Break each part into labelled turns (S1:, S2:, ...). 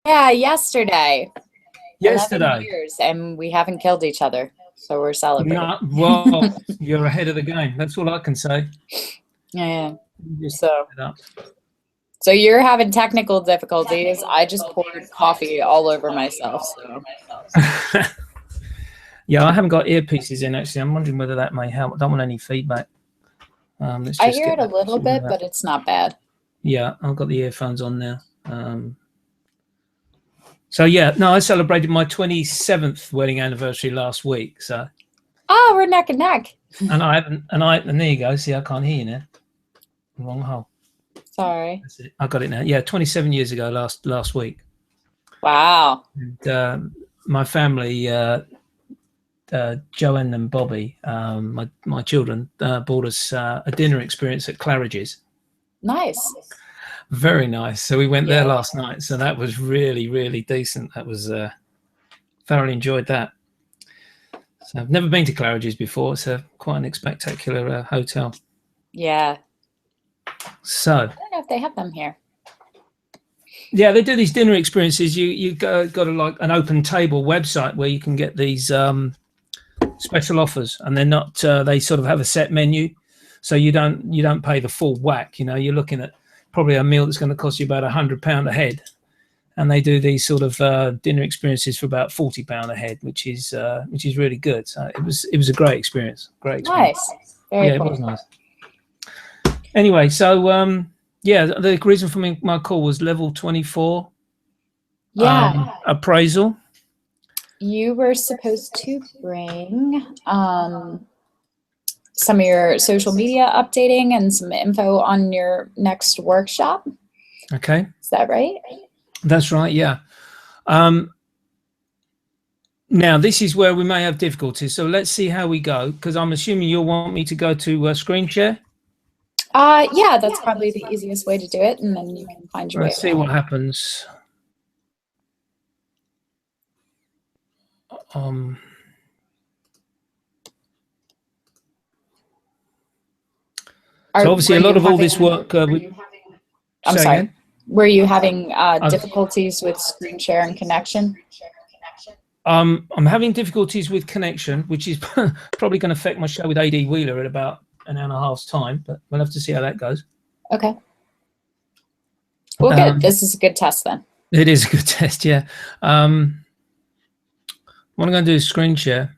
S1: Yeah, yesterday. 11
S2: Yesterday.
S1: years, and we haven't killed each other, so we're celebrating.
S2: No, well, you're ahead of the game. That's all I can say.
S1: Yeah.
S2: Just
S1: So you're having technical difficulties. I just poured coffee all over myself. So.
S2: Yeah, I haven't got earpieces in actually. I'm wondering whether that may help. I don't want any feedback.
S1: I hear it a little bit, but it's not bad.
S2: Yeah, I've got the earphones on now. So yeah, no, I celebrated my 27th wedding anniversary last week. So.
S1: Oh, we're neck and neck.
S2: And there you go. See, I can't hear you now. Wrong hole.
S1: Sorry.
S2: That's it. I got it now. Yeah, 27 years ago last week.
S1: Wow.
S2: And, my family, Joanne and Bobby, my children, bought us a dinner experience at Claridge's.
S1: Nice.
S2: Very nice. So we went there last night. So that was really, really decent. That was thoroughly enjoyed that. So I've never been to Claridge's before. It's quite a spectacular hotel.
S1: Yeah.
S2: So
S1: I don't know if they have them here.
S2: Yeah, they do these dinner experiences. You got a, like an open table website where you can get these special offers, and they're not. They sort of have a set menu, so you don't pay the full whack. You know, you're looking at probably a meal that's going to cost you about £100 a head, and they do these sort of dinner experiences for about £40 a head, which is really good. So it was a great experience. Great experience.
S1: Nice. Very cool.
S2: It was nice. Anyway, so yeah, the reason for my call was level 24.
S1: Yeah.
S2: Appraisal.
S1: You were supposed to bring some of your social media updating and some info on your next workshop.
S2: Okay.
S1: Is that right?
S2: That's right, yeah. Now, this is where we may have difficulties. So let's see how we go, because I'm assuming you'll want me to go to screen share.
S1: Yeah, that's probably the easiest way to do it, and then you can find your way.
S2: Let's see what happens. So obviously a lot of all this work. I'm
S1: sorry.
S2: Again?
S1: Were you having difficulties with screen share and connection?
S2: I'm having difficulties with connection, which is probably going to affect my show with AD Wheeler at about an hour and a half's time, but we'll have to see how that goes.
S1: Okay. Well, good. This is a good test then.
S2: It is a good test, yeah. What I'm going to do is screen share.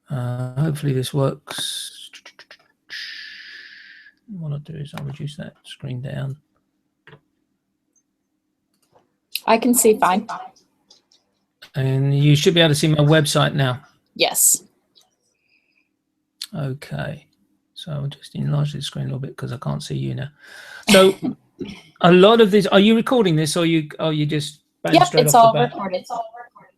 S2: Hopefully this works. What I'll do is I'll reduce that screen down.
S1: I can see fine.
S2: And you should be able to see my website now.
S1: Yes.
S2: Okay. So I'll just enlarge the screen a little bit because I can't see you now. So a lot of this, are you recording this or you just
S1: yep, it's all recorded.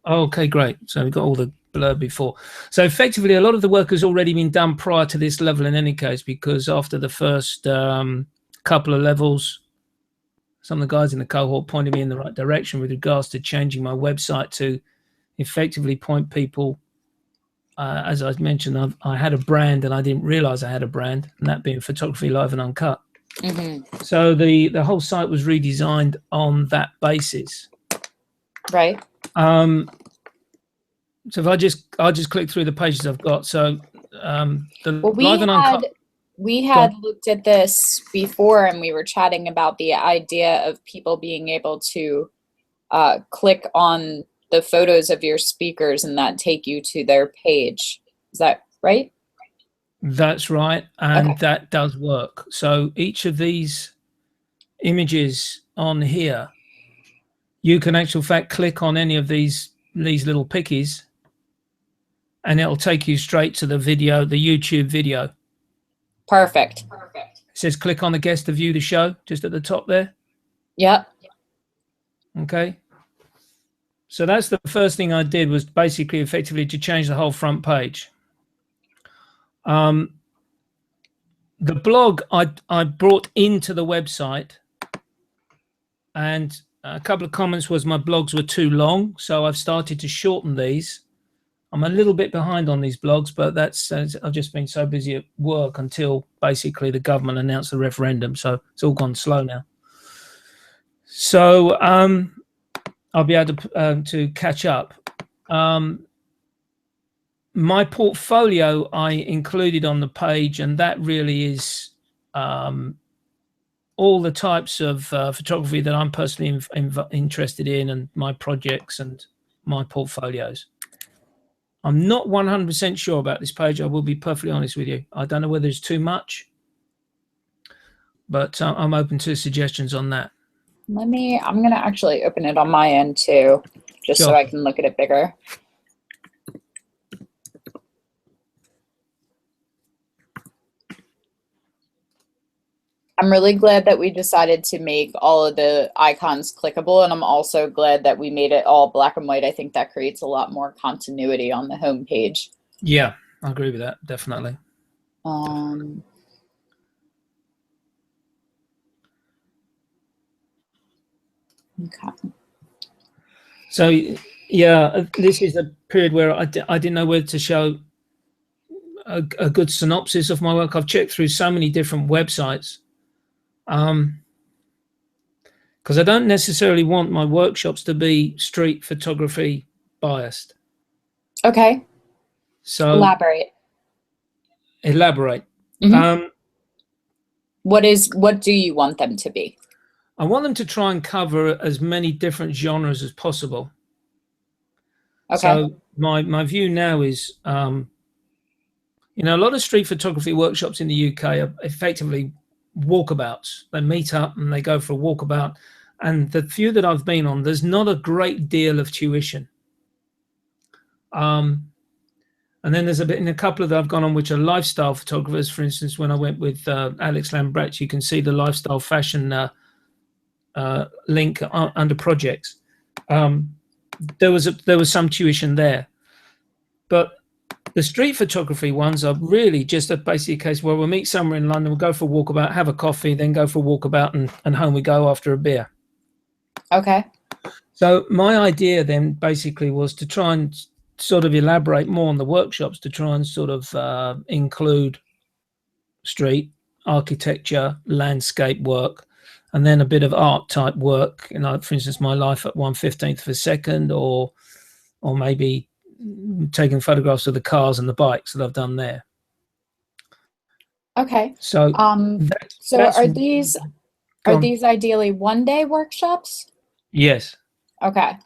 S2: Okay, great. So we've got all the blur before. So effectively a lot of the work has already been done prior to this level in any case, because after the first couple of levels, some of the guys in the cohort pointed me in the right direction with regards to changing my website to effectively point people. As I mentioned, I had a brand and I didn't realize I had a brand, and that being Photography Live and Uncut.
S1: Mm-hmm.
S2: So the whole site was redesigned on that basis.
S1: Right.
S2: So if I'll just click through the pages I've got. So
S1: we had looked at this before, and we were chatting about the idea of people being able to click on the photos of your speakers and that take you to their page. Is that right?
S2: That's right. And
S1: okay.
S2: That does work. So each of these images on here, you can actually in fact click on any of these little pickies and it'll take you straight to the video, the YouTube video.
S1: Perfect.
S2: It says click on the guest to view the show just at the top there.
S1: Yep.
S2: Okay. So that's the first thing I did, was basically effectively to change the whole front page. The blog I brought into the website, and a couple of comments was my blogs were too long, so I've started to shorten these. I'm a little bit behind on these blogs, but that's I've just been so busy at work until basically the government announced the referendum, so it's all gone slow now. So I'll be able to catch up. My portfolio I included on the page, and that really is all the types of photography that I'm personally interested in, and my projects and my portfolios. I'm not 100% sure about this page. I will be perfectly honest with you. I don't know whether it's too much, but I'm open to suggestions on that.
S1: I'm going to actually open it on my end too, just
S2: Sure.
S1: so I can look at it bigger. I'm really glad that we decided to make all of the icons clickable, and I'm also glad that we made it all black and white. I think that creates a lot more continuity on the home page.
S2: Yeah, I agree with that, definitely.
S1: Okay.
S2: So yeah, this is a period where I didn't know whether to show a good synopsis of my work. I've checked through so many different websites, because I don't necessarily want my workshops to be street photography biased.
S1: Okay.
S2: So
S1: elaborate.
S2: Mm-hmm.
S1: What do you want them to be?
S2: I want them to try and cover as many different genres as possible.
S1: Okay.
S2: So my view now is, a lot of street photography workshops in the UK are effectively walkabouts. They meet up and they go for a walkabout. And the few that I've been on, there's not a great deal of tuition. And then there's a couple that I've gone on which are lifestyle photographers. For instance, when I went with Alex Lambrecht, you can see the lifestyle fashion link under projects. There was some tuition there, but the street photography ones are really just basically a case where we'll meet somewhere in London, we'll go for a walkabout, have a coffee, then go for a walkabout, and home we go after a beer.
S1: Okay.
S2: So my idea then basically was to try and sort of elaborate more on the workshops, to try and sort of include street architecture, landscape work, and then a bit of art type work, for instance, my life at 1/15 of a second, or maybe taking photographs of the cars and the bikes that I've done there.
S1: Okay.
S2: So
S1: are these ideally one-day workshops?
S2: Yes.
S1: Okay.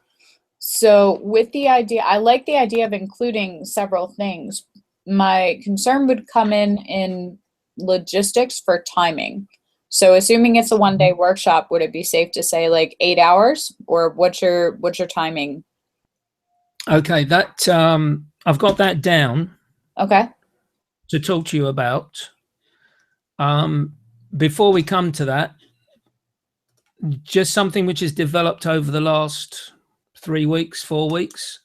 S1: So with the idea, I like the idea of including several things. My concern would come in logistics for timing. So assuming it's a one-day workshop, would it be safe to say like 8 hours, or what's your timing?
S2: Okay, that I've got that down.
S1: Okay.
S2: To talk to you about. Before we come to that, just something which has developed over the last 3 weeks, 4 weeks.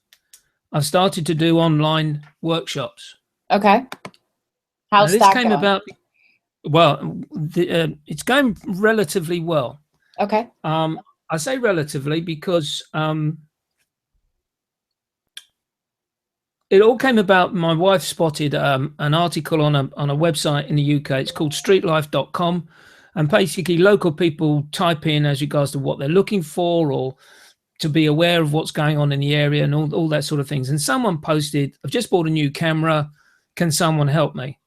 S2: I've started to do online workshops.
S1: Okay. How's that going?
S2: About? Well, it's going relatively well.
S1: Okay.
S2: I say relatively because it all came about. My wife spotted an article on a website in the UK. It's called streetlife.com, and basically local people type in as regards to what they're looking for, or to be aware of what's going on in the area, and all that sort of things. And someone posted, "I've just bought a new camera. Can someone help me?"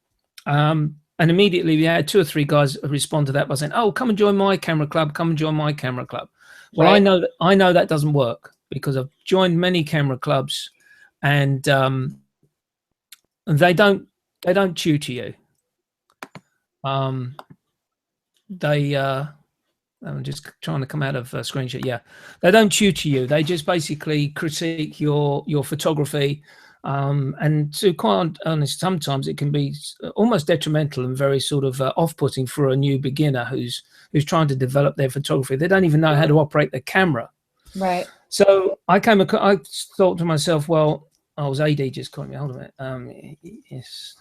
S2: And immediately we had 2 or 3 guys respond to that by saying, "Oh, come and join my camera club. Come and join my camera club." Well, right. I know that doesn't work, because I've joined many camera clubs, and they don't tutor you. I'm just trying to come out of a screenshot. Yeah, they don't tutor you. They just basically critique your photography. And to be quite honest, sometimes it can be almost detrimental and very sort of off-putting for a new beginner who's trying to develop their photography. They don't even know how to operate the camera.
S1: Right.
S2: So I thought to myself, well, I was AD just calling me. Hold on a minute. Yes.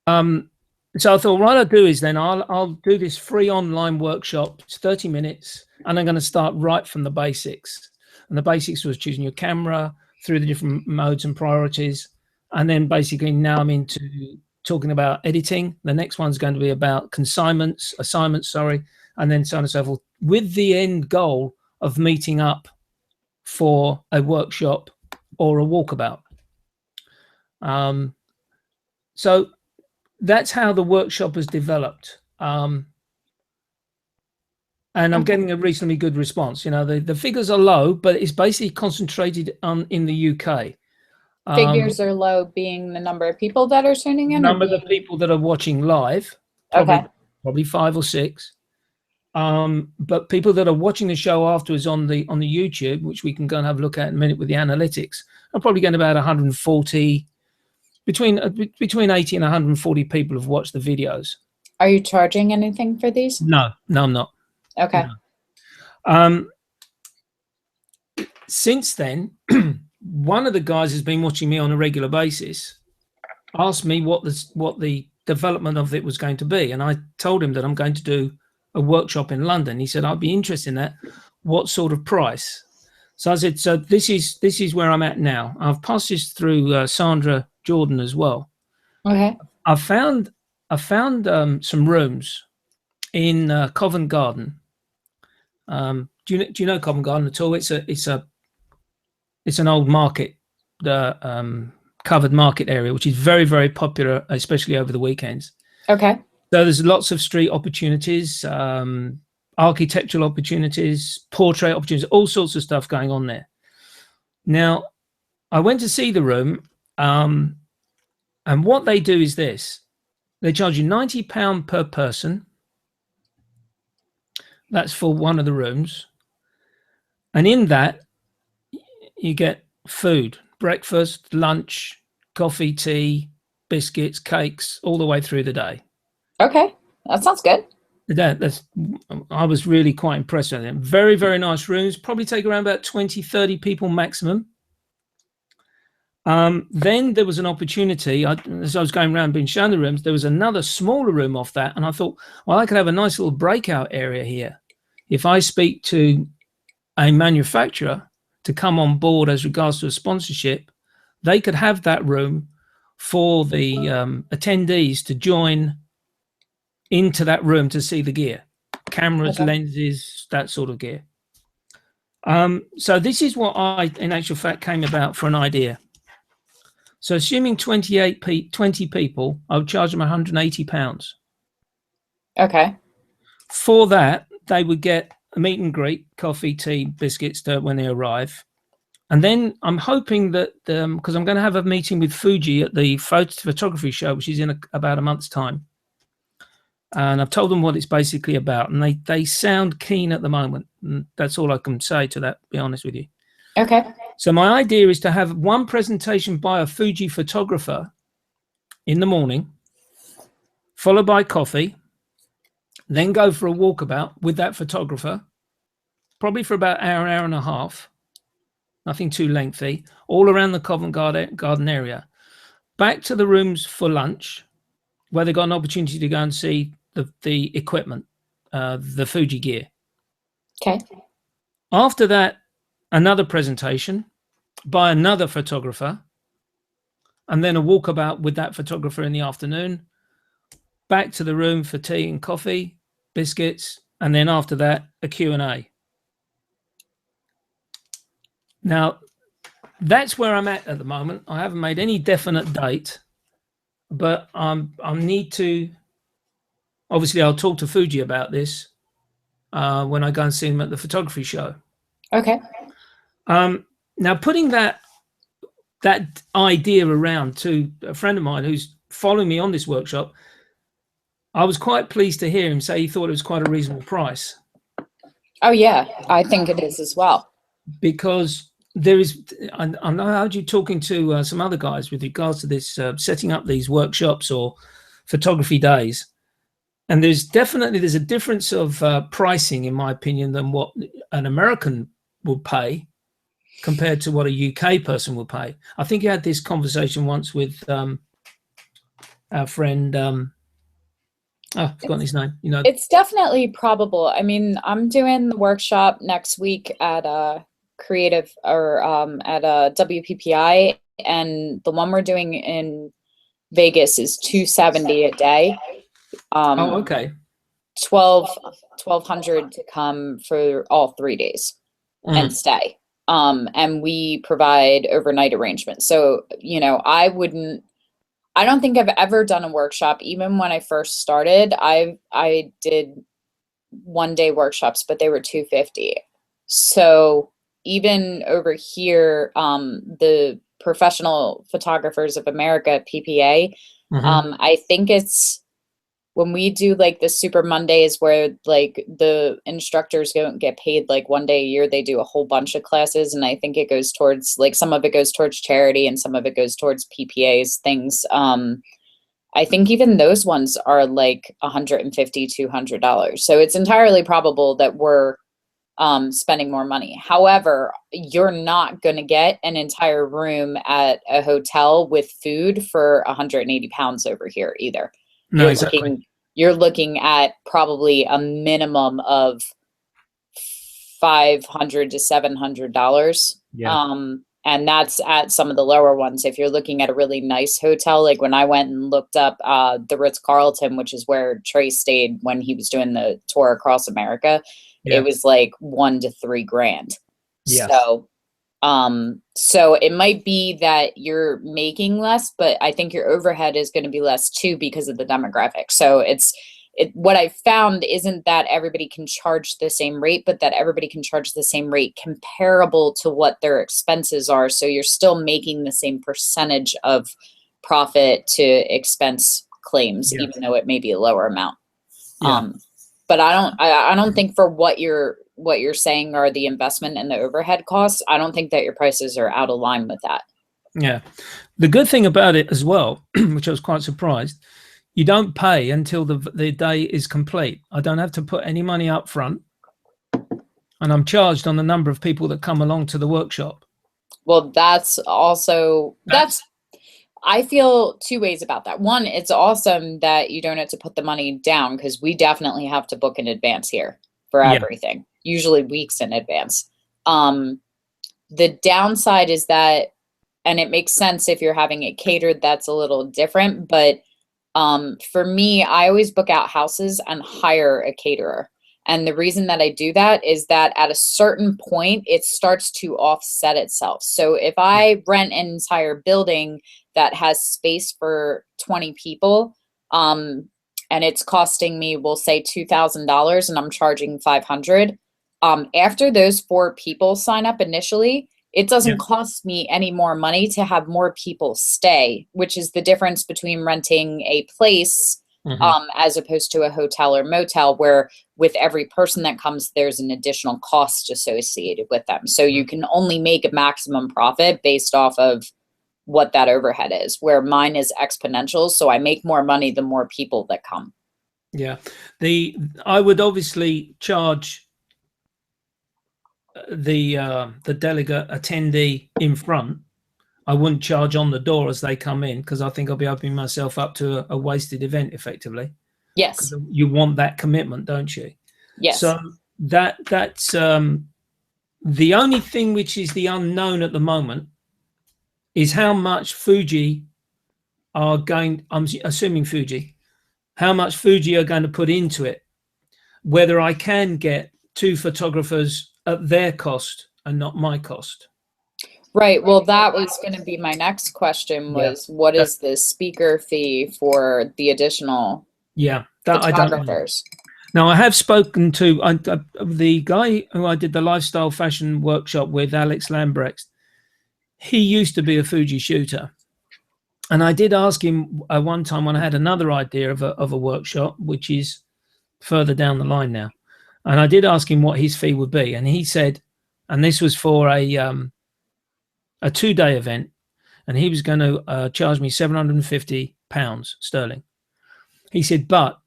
S2: So I thought, what I'll do is then I'll do this free online workshop. It's 30 minutes, and I'm going to start right from the basics. And the basics was choosing your camera through the different modes and priorities. And then basically now I'm into talking about editing. The next one's going to be about assignments, and then so on and so forth, with the end goal of meeting up for a workshop or a walkabout. So that's how the workshop has developed. And I'm getting a reasonably good response. You know, the figures are low, but it's basically concentrated in the UK.
S1: Figures are low being the number of people that are tuning in?
S2: Number of the people that are watching live, probably 5 or 6. But people that are watching the show afterwards on the YouTube, which we can go and have a look at in a minute with the analytics, are probably getting about 140, between 80 and 140 people have watched the videos.
S1: Are you charging anything for these?
S2: No, I'm not.
S1: Okay.
S2: No. Since then, one of the guys who's been watching me on a regular basis asked me what the development of it was going to be, and I told him that I'm going to do a workshop in London. He said, I'd be interested in that. What sort of price? So I said, so this is where I'm at now. I've passed this through Sandra Jordan as well.
S3: Okay.
S2: I found some rooms in Covent Garden. Do you know Covent Garden at all? It's an old market, the covered market area, which is very, very popular, especially over the weekends.
S3: Okay.
S2: So there's lots of street opportunities, architectural opportunities, portrait opportunities, all sorts of stuff going on there. Now, I went to see the room, and what they do is this. They charge you £90 per person. That's for one of the rooms. And in that, you get food, breakfast, lunch, coffee, tea, biscuits, cakes, all the way through the day.
S3: Okay. That sounds good.
S2: I was really quite impressed with them. Very, very nice rooms. Probably take around about 20, 30 people maximum. Then there was an opportunity, as I was going around being shown the rooms, there was another smaller room off that. And I thought, well, I could have a nice little breakout area here. If I speak to a manufacturer to come on board as regards to a sponsorship, they could have that room for the attendees to join into that room to see the gear, cameras, lenses, that sort of gear. So this is what I, in actual fact, came about for an idea. So assuming 20 people, I would charge them £180.
S3: Okay.
S2: For that, they would get a meet and greet, coffee, tea, biscuits when they arrive. And then I'm hoping that, because I'm going to have a meeting with Fuji at the photography show, which is in about a month's time. And I've told them what it's basically about. And they sound keen at the moment. And that's all I can say to that, to be honest with you.
S3: Okay.
S2: So my idea is to have one presentation by a Fuji photographer in the morning, followed by coffee, then go for a walkabout with that photographer, probably for about an hour and a half, nothing too lengthy, all around the Covent Garden area. Back to the rooms for lunch, where they got an opportunity to go and see the equipment, the Fuji gear.
S3: Okay.
S2: After that, another presentation by another photographer, and then a walkabout with that photographer in the afternoon. Back to the room for tea and coffee, biscuits, and then after that, a Q&A. Now, that's where I'm at the moment. I haven't made any definite date, but I need to. Obviously, I'll talk to Fuji about this when I go and see him at the photography show.
S3: Okay.
S2: Now, putting that idea around to a friend of mine who's following me on this workshop, I was quite pleased to hear him say he thought it was quite a reasonable price.
S3: Oh, yeah. I think it is as well.
S2: Because there is, I know how you talking to some other guys with regards to this, setting up these workshops or photography days. And there's a difference of pricing, in my opinion, than what an American would pay compared to what a UK person would pay. I think you had this conversation once with our friend, I've forgotten his name. You know,
S3: It's definitely probable. I mean, I'm doing the workshop next week at a creative or at a WPPI, and the one we're doing in Vegas is $270 a day.
S2: oh, okay.
S3: 1,200 to come for all 3 days and stay. And we provide overnight arrangements. So, you know, I don't think I've ever done a workshop. Even when I first started, I did 1-day workshops, but they were $250. So even over here, the Professional Photographers of America, PPA, I think it's when we do like the Super Mondays where like the instructors don't get paid like 1 day a year, they do a whole bunch of classes. And I think it goes towards like some of it goes towards charity and some of it goes towards PPA's things. I think even those ones are like $150, $200. So it's entirely probable that we're spending more money. However, you're not going to get an entire room at a hotel with food for 180 pounds over here either.
S2: No, exactly.
S3: You're looking at probably a minimum of $500 to $700.
S2: Yeah.
S3: And that's at some of the lower ones. If you're looking at a really nice hotel, like when I went and looked up the Ritz-Carlton, which is where Trey stayed when he was doing the tour across America, it was like $1 to $3 grand.
S2: Yeah.
S3: So it might be that you're making less, but I think your overhead is going to be less too because of the demographic. So what I found isn't that everybody can charge the same rate, but that everybody can charge the same rate comparable to what their expenses are. So you're still making the same percentage of profit to expense claims, even though it may be a lower amount. But I don't think for what you're saying are the investment and the overhead costs, I don't think that your prices are out of line with that.
S2: Yeah. The good thing about it as well, which I was quite surprised, you don't pay until the day is complete. I don't have to put any money up front, and I'm charged on the number of people that come along to the workshop.
S3: Well, I feel two ways about that. One, it's awesome that you don't have to put the money down because we definitely have to book in advance here for everything, usually weeks in advance. The downside is that, and it makes sense if you're having it catered, that's a little different. But for me, I always book out houses and hire a caterer. And the reason that I do that is that at a certain point, it starts to offset itself. So if I rent an entire building that has space for 20 people, and it's costing me, we'll say $2,000 and I'm charging $500. After those 4 people sign up initially, it doesn't cost me any more money to have more people stay, which is the difference between renting a place as opposed to a hotel or motel, where with every person that comes, there's an additional cost associated with them. So you can only make a maximum profit based off of what that overhead is, where mine is exponential. So I make more money the more people that come.
S2: Yeah. I would obviously charge the delegate attendee in front. I wouldn't charge on the door as they come in, because I think I'll be opening myself up to a wasted event effectively.
S3: Yes.
S2: You want that commitment, don't you?
S3: Yes.
S2: So that's the only thing which is the unknown at the moment is how much Fuji are going, I'm assuming Fuji, how much Fuji are going to put into it, whether I can get 2 photographers at their cost and not my cost.
S3: Right. Well, that was going to be my next question was, what is the speaker fee for the additional photographers?
S2: Now, I have spoken to the guy who I did the lifestyle fashion workshop with, Alex Lambrecht. He used to be a Fuji shooter. And I did ask him one time when I had another idea of a workshop, which is further down the line now. And I did ask him what his fee would be. And he said, and this was for a 2-day event, and he was going to charge me £750 sterling. He said, but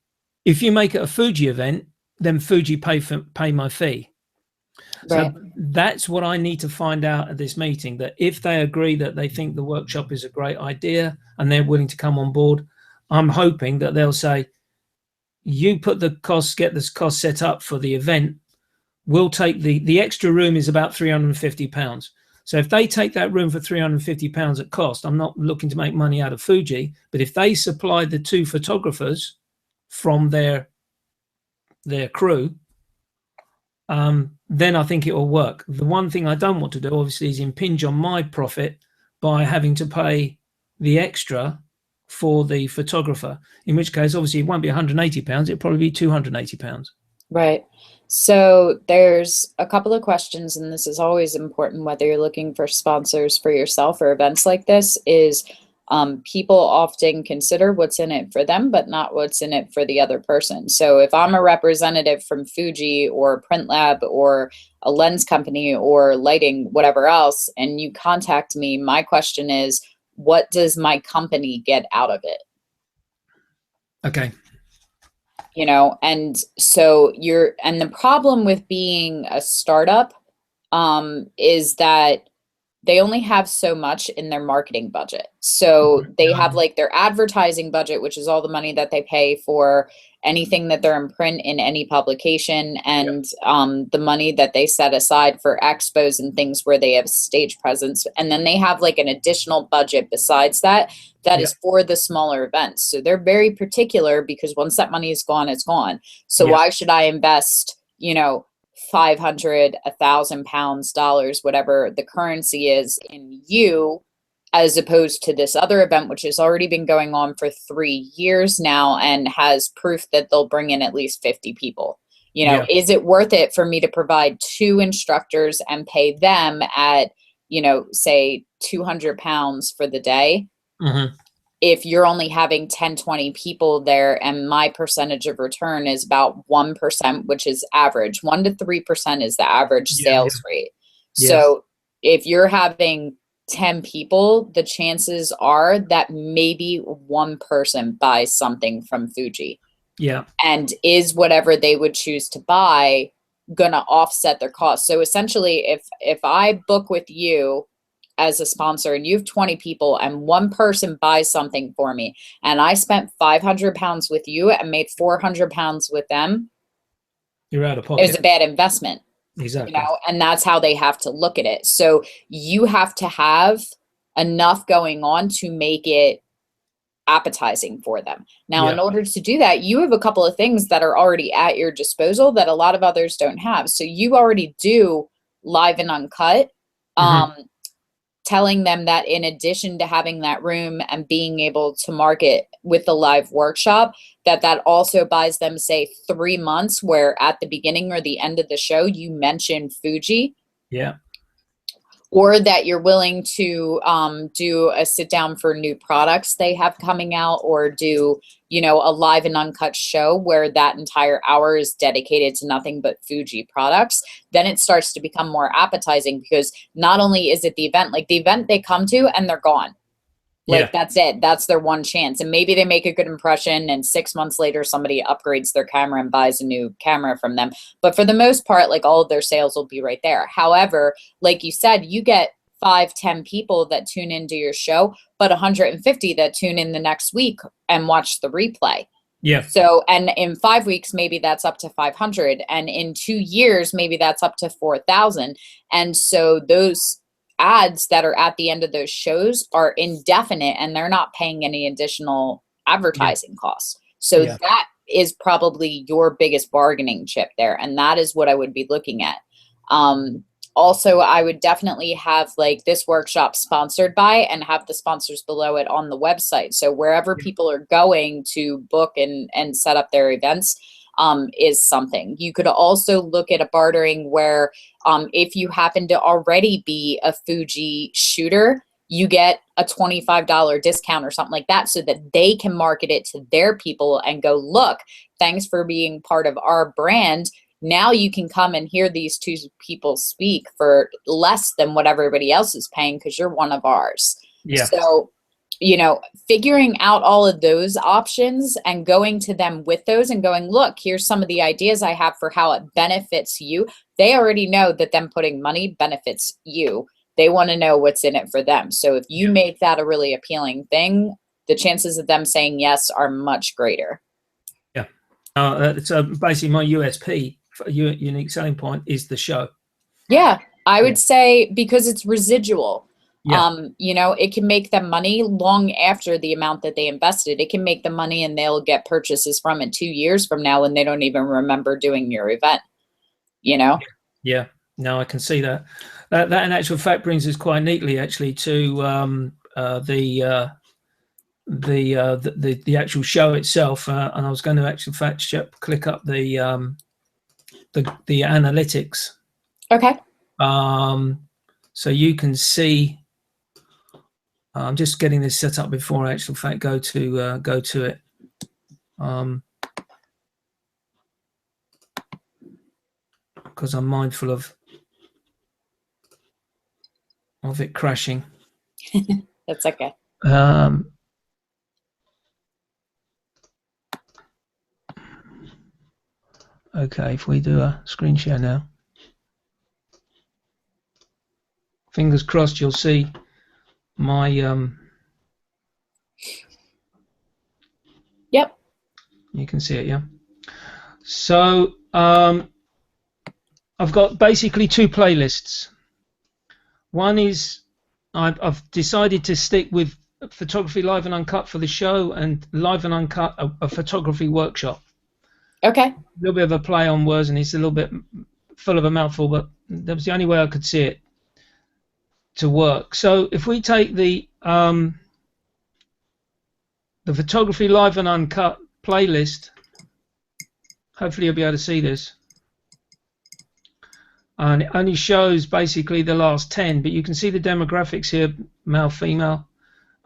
S2: if you make it a Fuji event, then Fuji pay my fee.
S3: Right.
S2: So that's what I need to find out at this meeting, that if they agree that they think the workshop is a great idea and they're willing to come on board, I'm hoping that they'll say, you put the cost, get this cost set up for the event. We'll take the extra room is about £350. So if they take that room for £350 at cost, I'm not looking to make money out of Fuji, but if they supply the 2 photographers from their their crew, then I think it will work. The one thing I don't want to do, obviously, is impinge on my profit by having to pay the extra for the photographer, in which case, obviously, it won't be £180. It'll probably be £280.
S3: Right. So there's a couple of questions, and this is always important, whether you're looking for sponsors for yourself or events like this, is people often consider what's in it for them, but not what's in it for the other person. So if I'm a representative from Fuji or Print Lab or a lens company or lighting, whatever else, and you contact me, my question is, what does my company get out of it?
S2: Okay.
S3: You know, and so and the problem with being a startup is that they only have so much in their marketing budget. So they have like their advertising budget, which is all the money that they pay for anything that they're in print in any publication, and the money that they set aside for expos and things where they have stage presence. And then they have like an additional budget besides that is for the smaller events. So they're very particular, because once that money is gone, it's gone. So why should I invest, you know, 500, £1,000, dollars, whatever the currency is, in you, as opposed to this other event, which has already been going on for 3 years now and has proof that they'll bring in at least 50 people. You know, is it worth it for me to provide 2 instructors and pay them at, you know, say £200 for the day? If you're only having 10, 20 people there, and my percentage of return is about 1%, which is average. 1 to 3% is the average sales rate. So if you're having 10 people, the chances are that maybe one person buys something from Fuji. And is whatever they would choose to buy gonna offset their costs? So essentially, if I book with you as a sponsor and you have 20 people and one person buys something for me, and I spent £500 with you and made £400 with them,
S2: you're out of pocket.
S3: It was a bad investment.
S2: Exactly.
S3: You know, and that's how they have to look at it. So you have to have enough going on to make it appetizing for them. Now, in order to do that, you have a couple of things that are already at your disposal that a lot of others don't have. So you already do live and uncut. Telling them that in addition to having that room and being able to market with the live workshop, that also buys them, say, 3 months, where at the beginning or the end of the show, you mention Fuji. Or that you're willing to do a sit down for new products they have coming out, or do, you know, a live and uncut show where that entire hour is dedicated to nothing but Fuji products. Then it starts to become more appetizing, because not only is it the event, like the event they come to and they're gone. Like that's it. That's their one chance. And maybe they make a good impression, and 6 months later, somebody upgrades their camera and buys a new camera from them. But for the most part, like, all of their sales will be right there. However, like you said, you get 5, 10 people that tune into your show, but 150 that tune in the next week and watch the replay. So, and in 5 weeks, maybe that's up to 500. And in 2 years, maybe that's up to 4,000. And so those ads that are at the end of those shows are indefinite, and they're not paying any additional advertising costs. So that is probably your biggest bargaining chip there. And that is what I would be looking at. Also, I would definitely have like this workshop sponsored by, and have the sponsors below it on the website. So wherever people are going to book and set up their events, is something. You could also look at a bartering where if you happen to already be a Fuji shooter, you get a $25 discount or something like that, so that they can market it to their people and go, look, thanks for being part of our brand. Now you can come and hear these 2 people speak for less than what everybody else is paying, because you're one of ours. So, you know, figuring out all of those options and going to them with those and going, look, here's some of the ideas I have for how it benefits you. They already know that them putting money benefits you. They want to know what's in it for them. So if you make that a really appealing thing, the chances of them saying yes are much greater.
S2: So basically my USP, unique selling point, is the show.
S3: I would say, because it's residual.
S2: Yeah.
S3: You know, it can make them money long after the amount that they invested. It can make them money and they'll get purchases from it 2 years from now and they don't even remember doing your event, you know?
S2: Yeah. No, I can see that. That in actual fact brings us quite neatly actually to the actual show itself. And I was going to actually click up the analytics.
S3: Okay.
S2: So you can see. I'm just getting this set up before I actually go to it. Because I'm mindful of it crashing.
S3: That's okay.
S2: Okay, if we do a screen share now, fingers crossed you'll see my
S3: Yep.
S2: You can see it, yeah. So I've got basically 2 playlists. One is I've decided to stick with photography live and uncut for the show, and live and uncut a photography workshop.
S3: Okay.
S2: A little bit of a play on words, and it's a little bit full of a mouthful, but that was the only way I could see it to work. So if we take the photography live and uncut playlist, hopefully you'll be able to see this. And it only shows basically the last 10, but you can see the demographics here, male, female.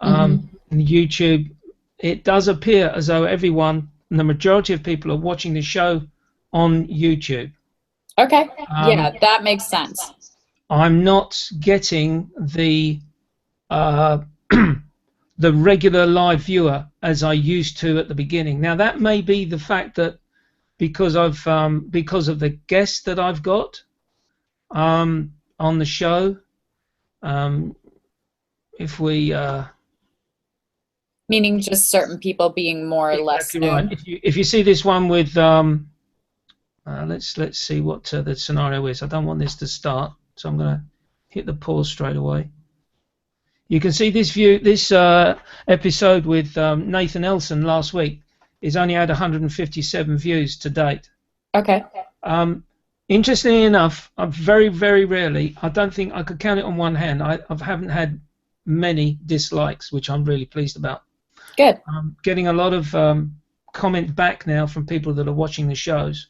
S2: In YouTube, it does appear as though everyone, and the majority of people, are watching the show on YouTube.
S3: Okay. Yeah, that makes sense.
S2: I'm not getting the the regular live viewer as I used to at the beginning. Now that may be the fact that because of the guests that I've got on the show. If we
S3: meaning just certain people being more or less known.
S2: Right. If you see this one with let's see what the scenario is. I don't want this to start, so I'm going to hit the pause straight away. You can see this episode with Nathan Elson last week is only had 157 views to date.
S3: Okay.
S2: Interestingly enough, I'm very, very rarely, I don't think I could count it on one hand, I haven't had many dislikes, which I'm really pleased about.
S3: Good.
S2: I'm getting a lot of comment back now from people that are watching the shows.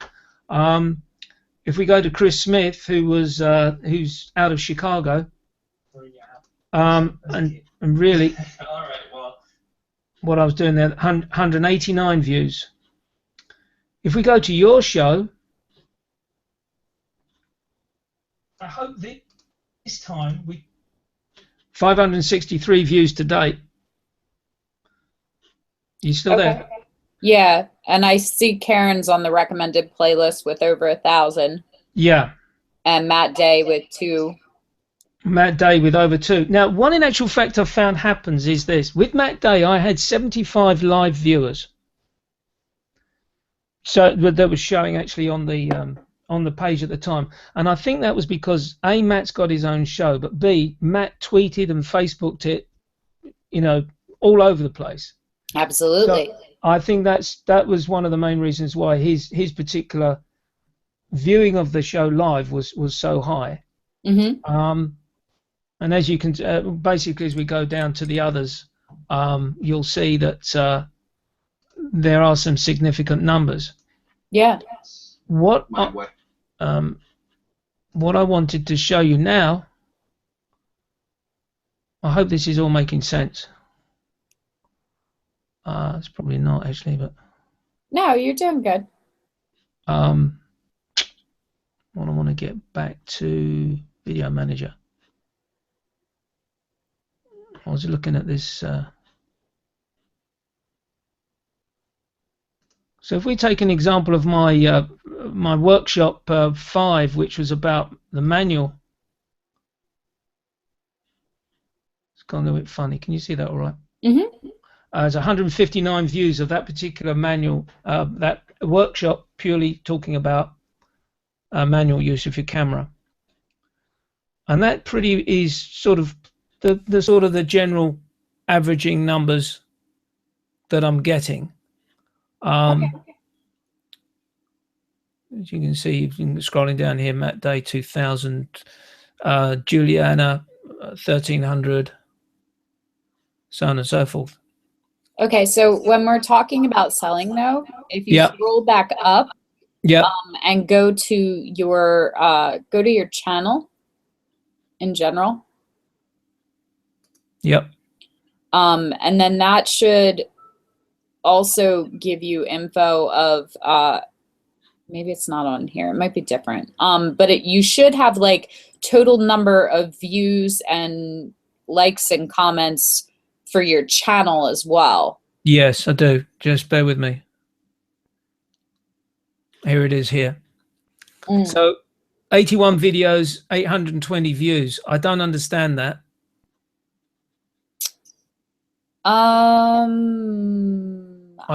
S2: If we go to Chris Smith, who's out of Chicago, and really, what I was doing there, 189 views. If we go to your show, I hope that this time 563 views to date. You still there?
S3: Yeah, and I see Karen's on the recommended playlist with over 1,000.
S2: Yeah.
S3: And Matt Day with 2.
S2: Matt Day with over 2. Now, one in actual fact I've found happens is this. With Matt Day, I had 75 live viewers. So that was showing actually on the page at the time. And I think that was because A, Matt's got his own show, but B, Matt tweeted and Facebooked it, all over the place.
S3: Absolutely.
S2: So I think that was one of the main reasons why his particular viewing of the show live was so high.
S3: Mm-hmm.
S2: And as you can basically, as we go down to the others, you'll see that there are some significant numbers.
S3: Yeah.
S2: What I wanted to show you now, I hope this is all making sense. It's probably not actually, but
S3: no, you're doing good.
S2: What I want to get back to Video Manager. I was looking at this. So if we take an example of my my workshop 5, which was about the manual. It's gone a little bit funny. Can you see that all right?
S3: Mm-hmm.
S2: There's 159 views of that particular manual, that workshop purely talking about manual use of your camera. And that is sort of the sort of the general averaging numbers that I'm getting.
S3: Okay.
S2: As you can see, you've been scrolling down here, Matt Day 2000, Juliana 1300, so on and so forth.
S3: Okay, so when we're talking about selling though, if you
S2: Yep.
S3: scroll back up
S2: Yep.
S3: and go to your channel in general.
S2: Yep.
S3: And then that should also give you info of maybe it's not on here, it might be different, but you should have like total number of views and likes and comments for your channel as well.
S2: Yes, I do. Just bear with me. Here it is here. So 81 videos, 820 views. I don't understand that. I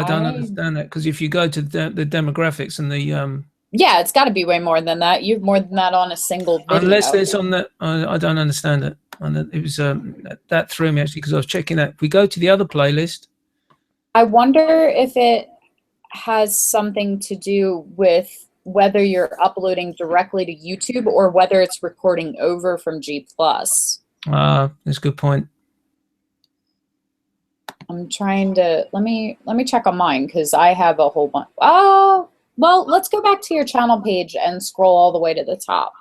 S2: don't understand that, because if you go to the demographics and the
S3: yeah, it's got to be way more than that. You've more than that on a single video.
S2: Unless it's on that, I don't understand it. And it was that threw me actually, because I was checking that. If we go to the other playlist,
S3: I wonder if it has something to do with whether you're uploading directly to YouTube or whether it's recording over from G+.
S2: That's a good point.
S3: I'm trying to let me check on mine, because I have a whole bunch. Oh, well, let's go back to your channel page and scroll all the way to the top.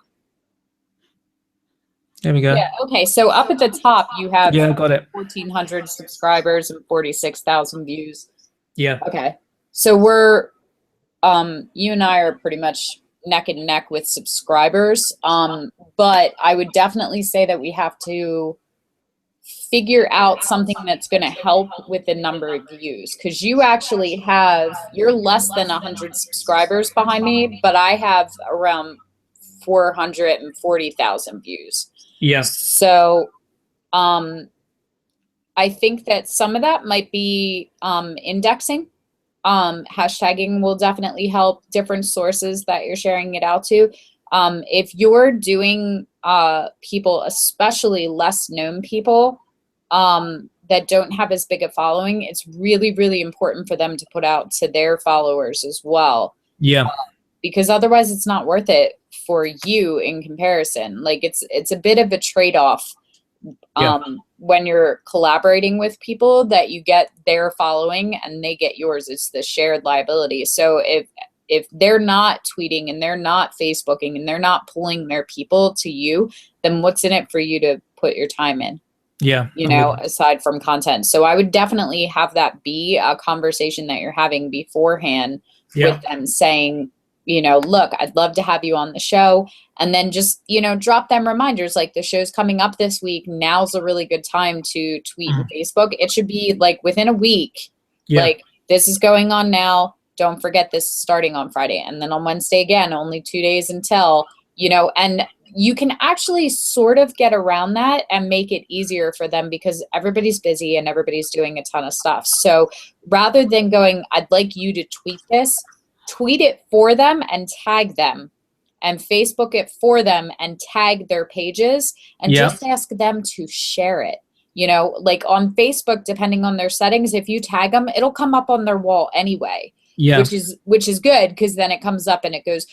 S2: There we go.
S3: Yeah, okay, so up at the top you have
S2: got it.
S3: 1,400 subscribers and 46,000 views.
S2: Yeah.
S3: Okay, so we're you and I are pretty much neck and neck with subscribers, but I would definitely say that we have to figure out something that's going to help with the number of views, because you're less than 100 subscribers behind me, but I have around 440,000 views.
S2: Yeah.
S3: So I think that some of that might be indexing. Hashtagging will definitely help, different sources that you're sharing it out to. If you're doing people, especially less known people that don't have as big a following, it's really, really important for them to put out to their followers as well.
S2: Yeah.
S3: Because otherwise it's not worth it for you in comparison. Like it's a bit of a trade-off when you're collaborating with people, that you get their following and they get yours. It's the shared liability. So if they're not tweeting and they're not Facebooking and they're not pulling their people to you, then what's in it for you to put your time in?
S2: Yeah.
S3: You know, aside from content. So I would definitely have that be a conversation that you're having beforehand with them, saying, you know, look, I'd love to have you on the show. And then just, you know, drop them reminders like the show's coming up this week. Now's a really good time to tweet and Facebook. It should be like within a week. Like, this is going on now. Don't forget this is starting on Friday. And then on Wednesday again, only 2 days until, you know, and you can actually sort of get around that and make it easier for them, because everybody's busy and everybody's doing a ton of stuff. So rather than going, I'd like you to tweet this, tweet it for them and tag them, and Facebook it for them and tag their pages, and just ask them to share it. You know, like on Facebook, depending on their settings, if you tag them, it'll come up on their wall anyway, which is good, because then it comes up and it goes.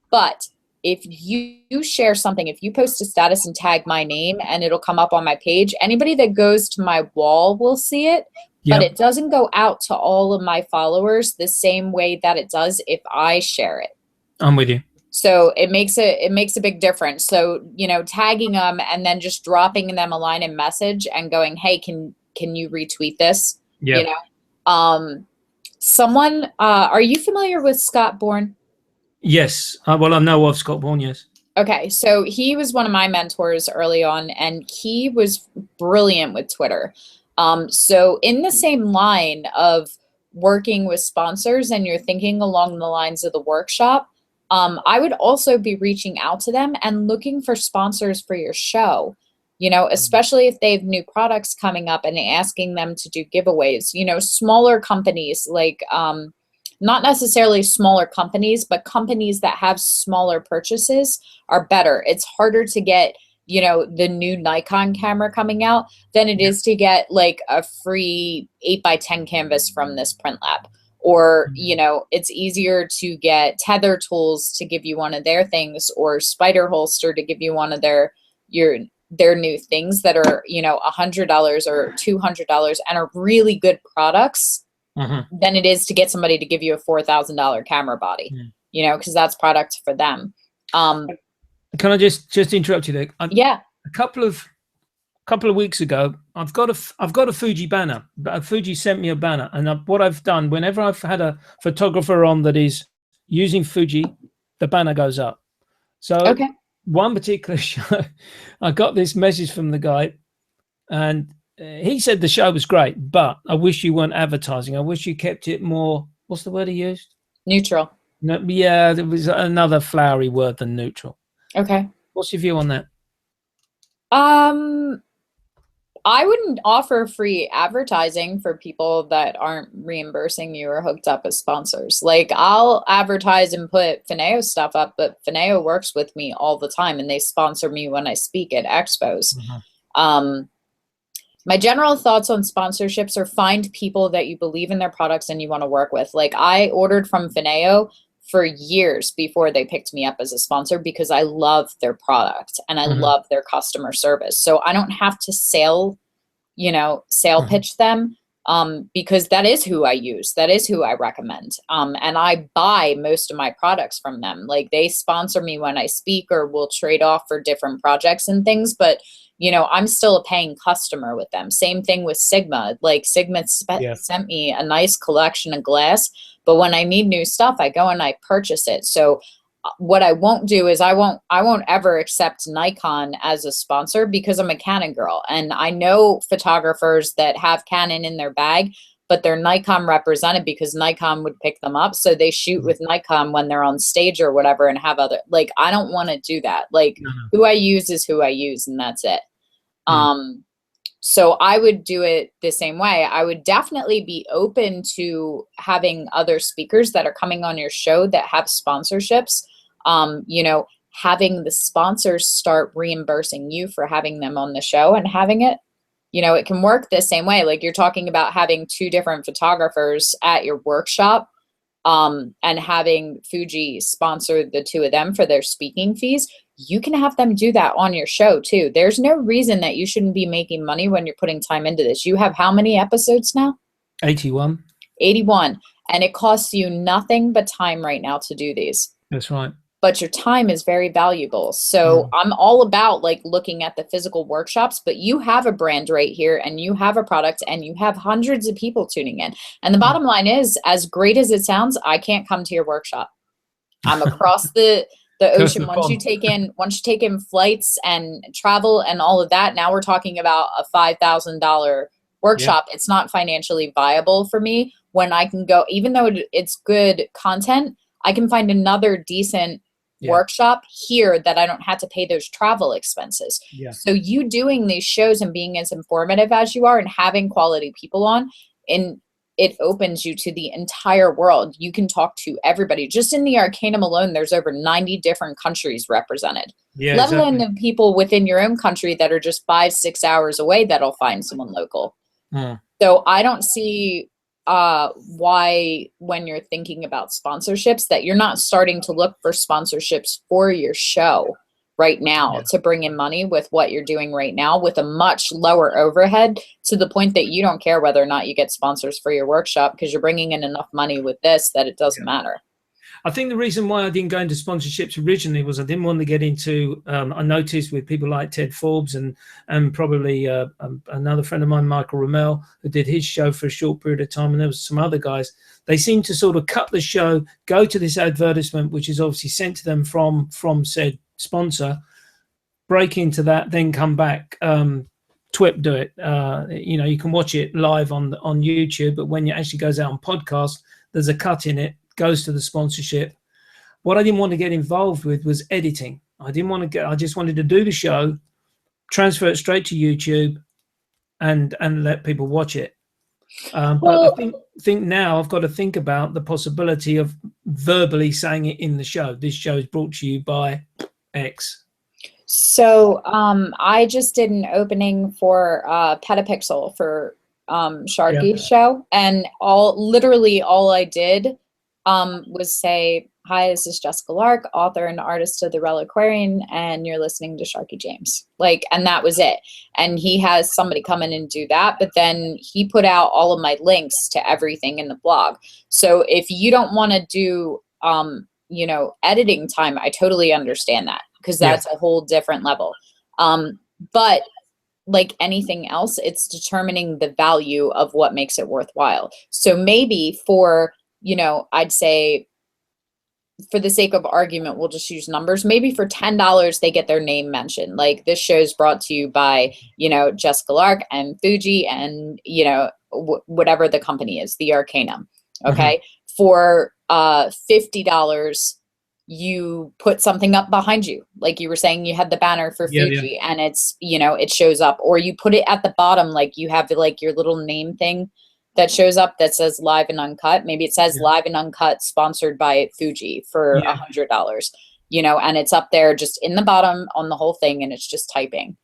S3: But if you share something, if you post a status and tag my name, and it'll come up on my page, anybody that goes to my wall will see it. But it doesn't go out to all of my followers the same way that it does if I share it.
S2: I'm with you.
S3: So it makes a big difference. So, you know, tagging them and then just dropping them a line in message and going, hey, can you retweet this? You know, someone, are you familiar with Scott Bourne?
S2: Yes. Well, I know of Scott Bourne, yes.
S3: Okay. So he was one of my mentors early on, and he was brilliant with Twitter. So in the same line of working with sponsors, and you're thinking along the lines of the workshop, I would also be reaching out to them and looking for sponsors for your show, you know, especially if they have new products coming up, and asking them to do giveaways. You know, smaller companies, like not necessarily smaller companies, but companies that have smaller purchases are better. It's harder to get, you know, the new Nikon camera coming out than it is to get like a free 8x10 canvas from this print lab. Or, you know, it's easier to get Tether Tools to give you one of their things, or Spider Holster to give you one of their new things that are, you know, $100 or $200 and are really good products than it is to get somebody to give you a $4,000 camera body, you know, because that's product for them.
S2: Can I just interrupt you there?
S3: Yeah.
S2: A couple of weeks ago, I've got a Fuji banner. Fuji sent me a banner, and what I've done, whenever I've had a photographer on that is using Fuji, the banner goes up. So one particular show, I got this message from the guy, and he said the show was great, but I wish you weren't advertising. I wish you kept it more. What's the word he used?
S3: Neutral.
S2: No, yeah, there was another flowery word than neutral.
S3: Okay.
S2: What's your view on that?
S3: I wouldn't offer free advertising for people that aren't reimbursing you or hooked up as sponsors. Like, I'll advertise and put Fineo stuff up, but Fineo works with me all the time and they sponsor me when I speak at expos. My general thoughts on sponsorships are find people that you believe in their products and you want to work with. Like, I ordered from Fineo for years before they picked me up as a sponsor because I love their product and I love their customer service. So I don't have to sale pitch them because that is who I use. That is who I recommend. And I buy most of my products from them. Like, they sponsor me when I speak or we'll trade off for different projects and things. But, you know, I'm still a paying customer with them. Same thing with Sigma. Like, Sigma sent me a nice collection of glass. But when I need new stuff, I go and I purchase it. So what I won't do is I won't ever accept Nikon as a sponsor because I'm a Canon girl. And I know photographers that have Canon in their bag, but they're Nikon represented because Nikon would pick them up. So they shoot with Nikon when they're on stage or whatever and have other, like, I don't want to do that. Like, who I use is who I use, and that's it. So I would do it the same way. I would definitely be open to having other speakers that are coming on your show that have sponsorships, you know, having the sponsors start reimbursing you for having them on the show and having it, you know, it can work the same way. Like, you're talking about having 2 different photographers at your workshop, and having Fuji sponsor the 2 of them for their speaking fees. You can have them do that on your show too. There's no reason that you shouldn't be making money when you're putting time into this. You have how many episodes now?
S2: 81.
S3: 81. And it costs you nothing but time right now to do these.
S2: That's right.
S3: But your time is very valuable. So I'm all about, like, looking at the physical workshops, but you have a brand right here and you have a product and you have hundreds of people tuning in. And the bottom line is, as great as it sounds, I can't come to your workshop. I'm across the ocean. Once you take in flights and travel and all of that, now we're talking about a $5,000 workshop. It's not financially viable for me when I can go, even though it's good content, I can find another decent workshop here that I don't have to pay those travel expenses. So you doing these shows and being as informative as you are and having quality people on, and it opens you to the entire world. You can talk to everybody. Just in the Arcanum alone, there's over 90 different countries represented. Let alone the people within your own country that are just 5-6 hours away that'll find someone local. So I don't see why, when you're thinking about sponsorships, that you're not starting to look for sponsorships for your show right now to bring in money with what you're doing right now with a much lower overhead, to the point that you don't care whether or not you get sponsors for your workshop because you're bringing in enough money with this that it doesn't matter.
S2: I think the reason why I didn't go into sponsorships originally was I didn't want to get into, I noticed with people like Ted Forbes and probably another friend of mine, Michael Rommel, who did his show for a short period of time, and there was some other guys, they seem to sort of cut the show, go to this advertisement, which is obviously sent to them from said sponsor, break into that, then come back. TWIP do it. You know, you can watch it live on YouTube, but when it actually goes out on podcast, there's a cut in it, goes to the sponsorship. What I didn't want to get involved with was editing. I just wanted to do the show, transfer it straight to YouTube, and let people watch it. But I think now I've got to think about the possibility of verbally saying it in the show. This show is brought to you by X.
S3: So I just did an opening for Petapixel for Sharky's show, and literally all I did was say, "Hi, this is Jessica Lark, author and artist of the Reliquarian, and you're listening to Sharky James." Like, and that was it. And he has somebody come in and do that, but then he put out all of my links to everything in the blog. So if you don't want to do you know, editing time, I totally understand that, because that's a whole different level. But like anything else, it's determining the value of what makes it worthwhile. So maybe for, you know, I'd say, for the sake of argument, we'll just use numbers. Maybe for $10, they get their name mentioned. Like, this show is brought to you by, you know, Jessica Lark and Fuji and, you know, whatever the company is, the Arcanum. Okay. For $50, you put something up behind you. Like you were saying, you had the banner for Fuji and it's, you know, it shows up, or you put it at the bottom. Like you have like your little name thing that shows up that says live and uncut. Maybe it says live and uncut sponsored by Fuji for $100, you know, and it's up there just in the bottom on the whole thing. And it's just typing.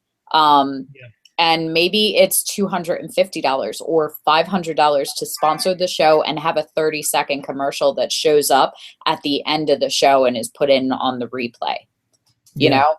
S3: And maybe it's $250 or $500 to sponsor the show and have a 30-second commercial that shows up at the end of the show and is put in on the replay. You know,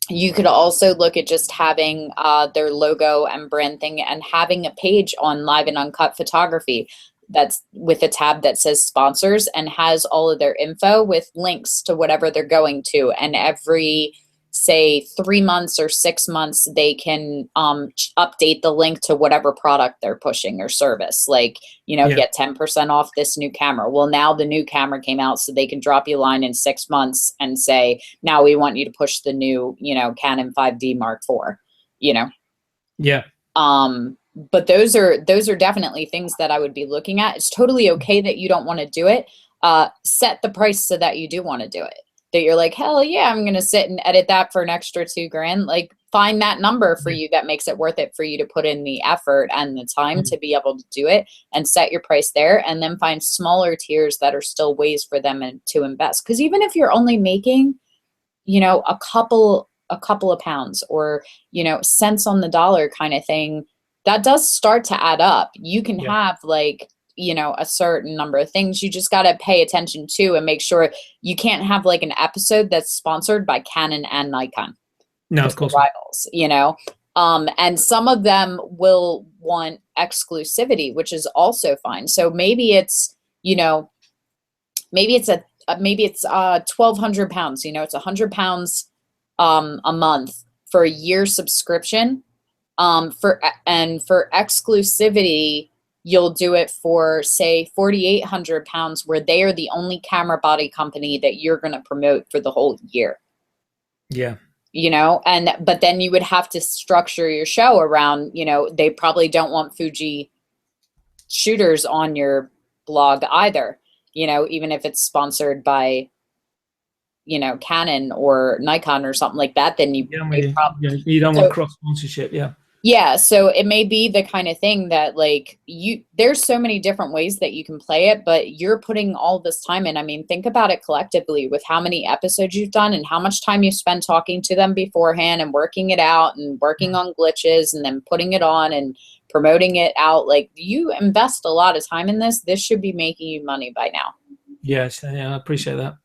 S3: you could also look at just having their logo and brand thing and having a page on Live and Uncut Photography that's with a tab that says sponsors and has all of their info with links to whatever they're going to. And every, say, 3 months or 6 months, they can update the link to whatever product they're pushing or service. Like, you know, get 10% off this new camera. Well, now the new camera came out, so they can drop you a line in 6 months and say, now we want you to push the new, you know, Canon 5D Mark IV, you know? But those are definitely things that I would be looking at. It's totally okay that you don't want to do it. Set the price so that you do want to do it. That you're like, hell yeah, I'm going to sit and edit that for an extra $2,000. Like, find that number for you that makes it worth it for you to put in the effort and the time to be able to do it, and set your price there, and then find smaller tiers that are still ways for them to invest. Because even if you're only making, you know, a couple of pounds or, you know, cents on the dollar kind of thing, that does start to add up. You can have like, you know, a certain number of things you just got to pay attention to and make sure you can't have like an episode that's sponsored by Canon and Nikon.
S2: No, of course.
S3: Rivals, you know, and some of them will want exclusivity, which is also fine. So maybe it's, you know, maybe it's 1,200 pounds, you know, it's 100 pounds a month for a year subscription. For exclusivity, you'll do it for, say, 4,800 pounds, where they are the only camera body company that you're going to promote for the whole year.
S2: Yeah.
S3: You know, but then you would have to structure your show around, you know, they probably don't want Fuji shooters on your blog either, you know, even if it's sponsored by, you know, Canon or Nikon or something like that, then you
S2: don't want cross sponsorship.
S3: Yeah, so it may be the kind of thing that, like, there's so many different ways that you can play it, but you're putting all this time in. I mean, think about it collectively with how many episodes you've done and how much time you spend talking to them beforehand and working it out and working on glitches and then putting it on and promoting it out. Like, you invest a lot of time in this. This should be making you money by now.
S2: Yes, I appreciate that.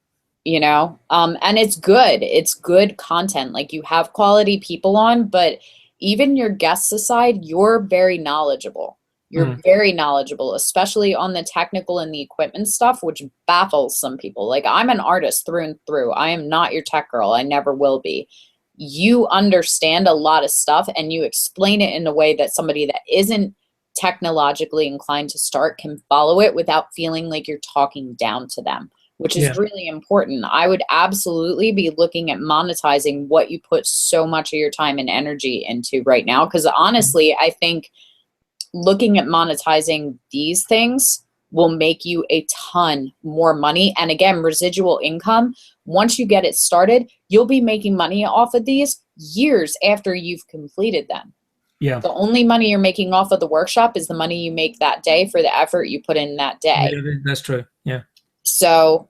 S3: You know, and it's good. It's good content. Like, you have quality people on, but even your guests aside, you're very knowledgeable. You're very knowledgeable, especially on the technical and the equipment stuff, which baffles some people. Like, I'm an artist through and through. I am not your tech girl. I never will be. You understand a lot of stuff and you explain it in a way that somebody that isn't technologically inclined to start can follow it without feeling like you're talking down to them, which is really important. I would absolutely be looking at monetizing what you put so much of your time and energy into right now. Because honestly, I think looking at monetizing these things will make you a ton more money. And again, residual income, once you get it started, you'll be making money off of these years after you've completed them.
S2: Yeah.
S3: The only money you're making off of the workshop is the money you make that day for the effort you put in that day.
S2: Yeah, that's true. Yeah.
S3: So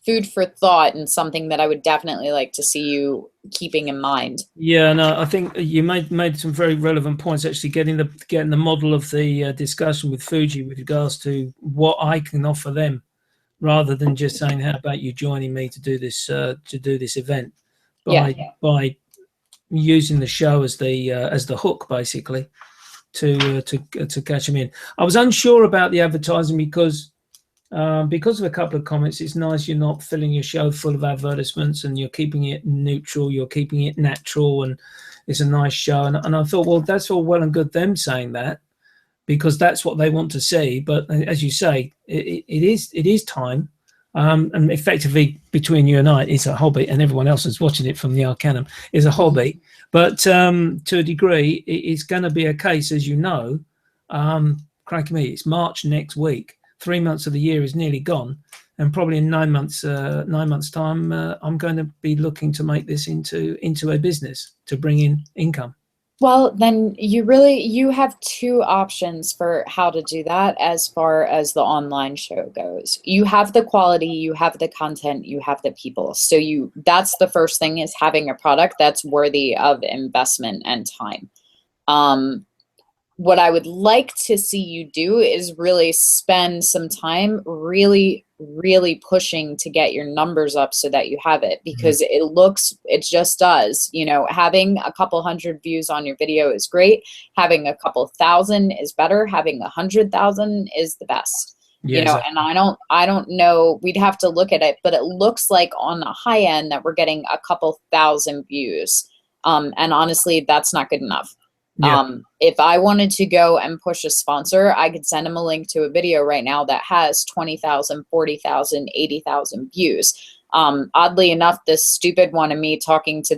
S3: food for thought and something that I would definitely like to see you keeping in mind.
S2: Yeah, no, I think you made some very relevant points. Actually, getting the model of the discussion with Fuji with regards to what I can offer them, rather than just saying, "How about you joining me to do this event?" By using the show as the hook, basically, to catch them in. I was unsure about the advertising because of a couple of comments. It's nice you're not filling your show full of advertisements and you're keeping it neutral, you're keeping it natural, and it's a nice show. And I thought, well, that's all well and good them saying that, because that's what they want to see. But as you say, it is time. And effectively, between you and I, it's a hobby, and everyone else is watching it from the Arcanum is a hobby. But to a degree, it's going to be a case, as you know, crack me, it's March next week. 3 months of the year is nearly gone, and probably in 9 months time, I'm going to be looking to make this into a business to bring in income.
S3: Well, then you have two options for how to do that as far as the online show goes. You have the quality, you have the content, you have the people. So that's the first thing, is having a product that's worthy of investment and time. What I would like to see you do is really spend some time really, really pushing to get your numbers up so that you have it, because it just does, having a couple hundred views on your video is great. Having a couple thousand is better. Having 100,000 is the best.
S2: Exactly.
S3: And I don't know, we'd have to look at it, but it looks like on the high end that we're getting a couple thousand views. And honestly, that's not good enough.
S2: Yeah.
S3: If I wanted to go and push a sponsor, I could send them a link to a video right now that has 20,000, 40,000, 80,000 views. Oddly enough, this stupid one of me talking to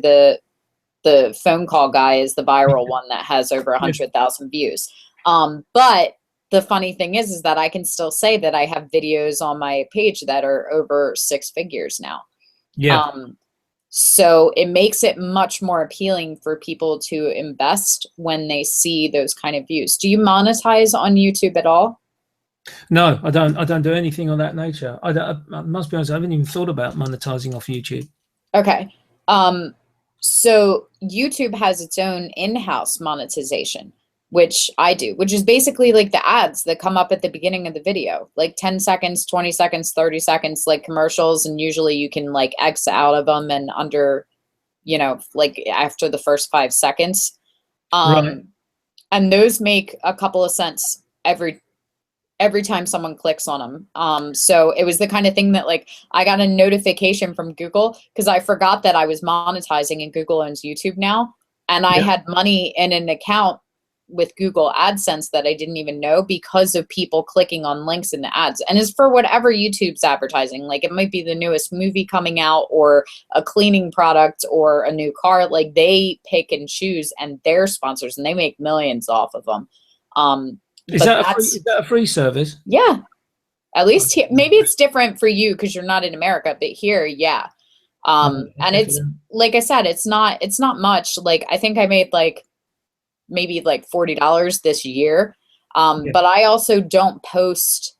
S3: the phone call guy is the viral one that has over 100,000 views. But the funny thing is that I can still say that I have videos on my page that are over 6 figures now.
S2: Yeah.
S3: So it makes it much more appealing for people to invest when they see those kind of views. Do you monetize on YouTube at all?
S2: No, I don't do anything of that nature. I must be honest, I haven't even thought about monetizing off YouTube.
S3: Okay. So YouTube has its own in-house monetization, which I do, which is basically like the ads that come up at the beginning of the video, like 10 seconds, 20 seconds, 30 seconds, like commercials. And usually you can like X out of them and under, like after the first 5 seconds.
S2: Right.
S3: And those make a couple of cents every time someone clicks on them. So it was the kind of thing that like I got a notification from Google because I forgot that I was monetizing, and Google owns YouTube now. And I had money in an account with Google AdSense that I didn't even know because of people clicking on links in the ads. And it's for whatever YouTube's advertising. Like it might be the newest movie coming out or a cleaning product or a new car. Like they pick and choose, and they're sponsors, and they make millions off of them.
S2: Is that a free service?
S3: Yeah. At least here, maybe it's different for you because you're not in America, but here, yeah. And it's, like I said, it's not much. Like I think I made like maybe like $40 this year. But I also don't post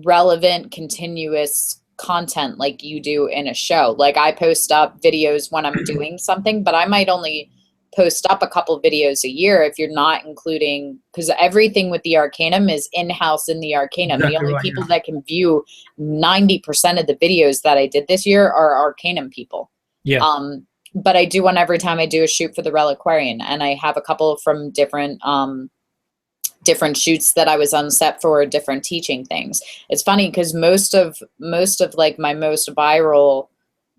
S3: relevant, continuous content like you do in a show. Like I post up videos when I'm doing something, but I might only post up a couple videos a year if you're not including, because everything with the Arcanum is in-house in the Arcanum.
S2: Exactly
S3: the only
S2: right,
S3: people that can view 90% of the videos that I did this year are Arcanum people.
S2: Yeah.
S3: But I do one every time I do a shoot for the Reliquarian, and I have a couple from different shoots that I was on set for, different teaching things. It's funny because most of like my most viral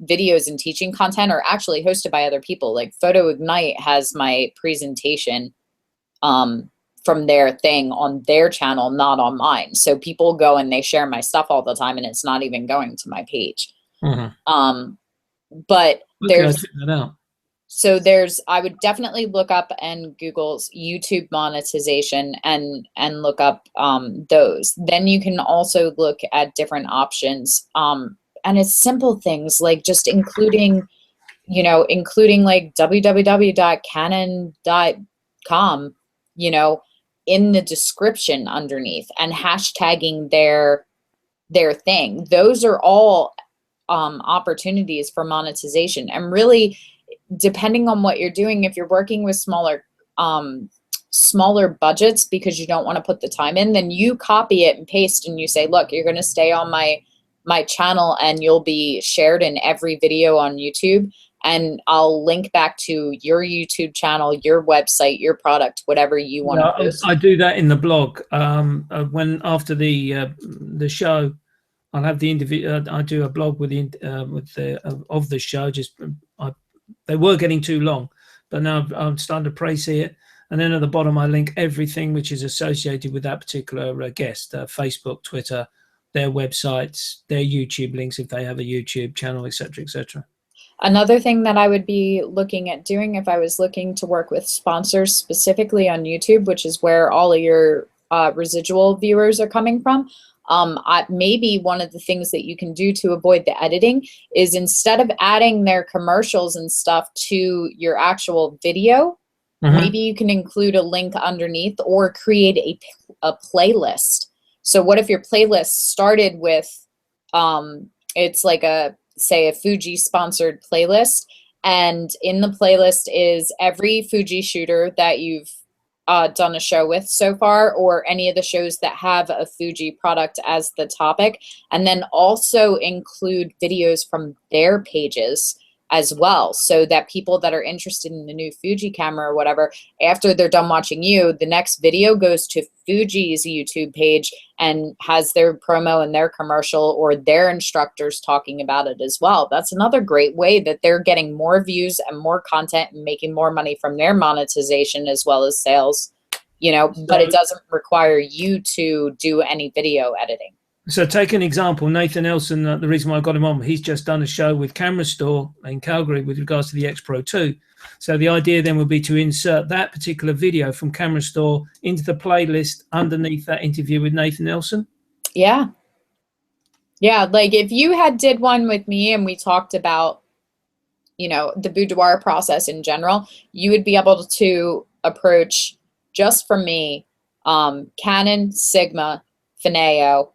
S3: videos and teaching content are actually hosted by other people. Like Photo Ignite has my presentation from their thing on their channel, not on mine. So people go and they share my stuff all the time, and it's not even going to my page. But there's, I would definitely look up and Google's YouTube monetization and look up those. Then you can also look at different options. And it's simple things like just including like www.canon.com, in the description underneath, and hashtagging their thing. Those are all opportunities for monetization. And really, depending on what you're doing, if you're working with smaller budgets because you don't want to put the time in, then you copy it and paste and you say, look, you're going to stay on my channel and you'll be shared in every video on YouTube. And I'll link back to your YouTube channel, your website, your product, whatever you want to post.
S2: I do that in the blog. When after the show, I'll have the interview. I do a blog with the show. They were getting too long, but now I'm starting to pricey it. And then at the bottom, I link everything which is associated with that particular guest: Facebook, Twitter, their websites, their YouTube links if they have a YouTube channel, etc., etc.
S3: Another thing that I would be looking at doing if I was looking to work with sponsors specifically on YouTube, which is where all of your residual viewers are coming from, maybe one of the things that you can do to avoid the editing is, instead of adding their commercials and stuff to your actual video, maybe you can include a link underneath or create a playlist. So what if your playlist started with, it's like say a Fuji sponsored playlist, and in the playlist is every Fuji shooter that you've done a show with so far, or any of the shows that have a Fuji product as the topic, and then also include videos from their pages as well, so that people that are interested in the new Fuji camera or whatever, after they're done watching you, the next video goes to Fuji's YouTube page and has their promo and their commercial or their instructors talking about it as well. That's another great way that they're getting more views and more content and making more money from their monetization as well as sales, but it doesn't require you to do any video editing.
S2: So take an example, Nathan Elson, the reason why I got him on, he's just done a show with Camera Store in Calgary with regards to the X Pro 2. So the idea then would be to insert that particular video from Camera Store into the playlist underneath that interview with Nathan Elson.
S3: Yeah. Yeah, like if you did one with me and we talked about, the boudoir process in general, you would be able to approach, just from me, Canon, Sigma, Fineo,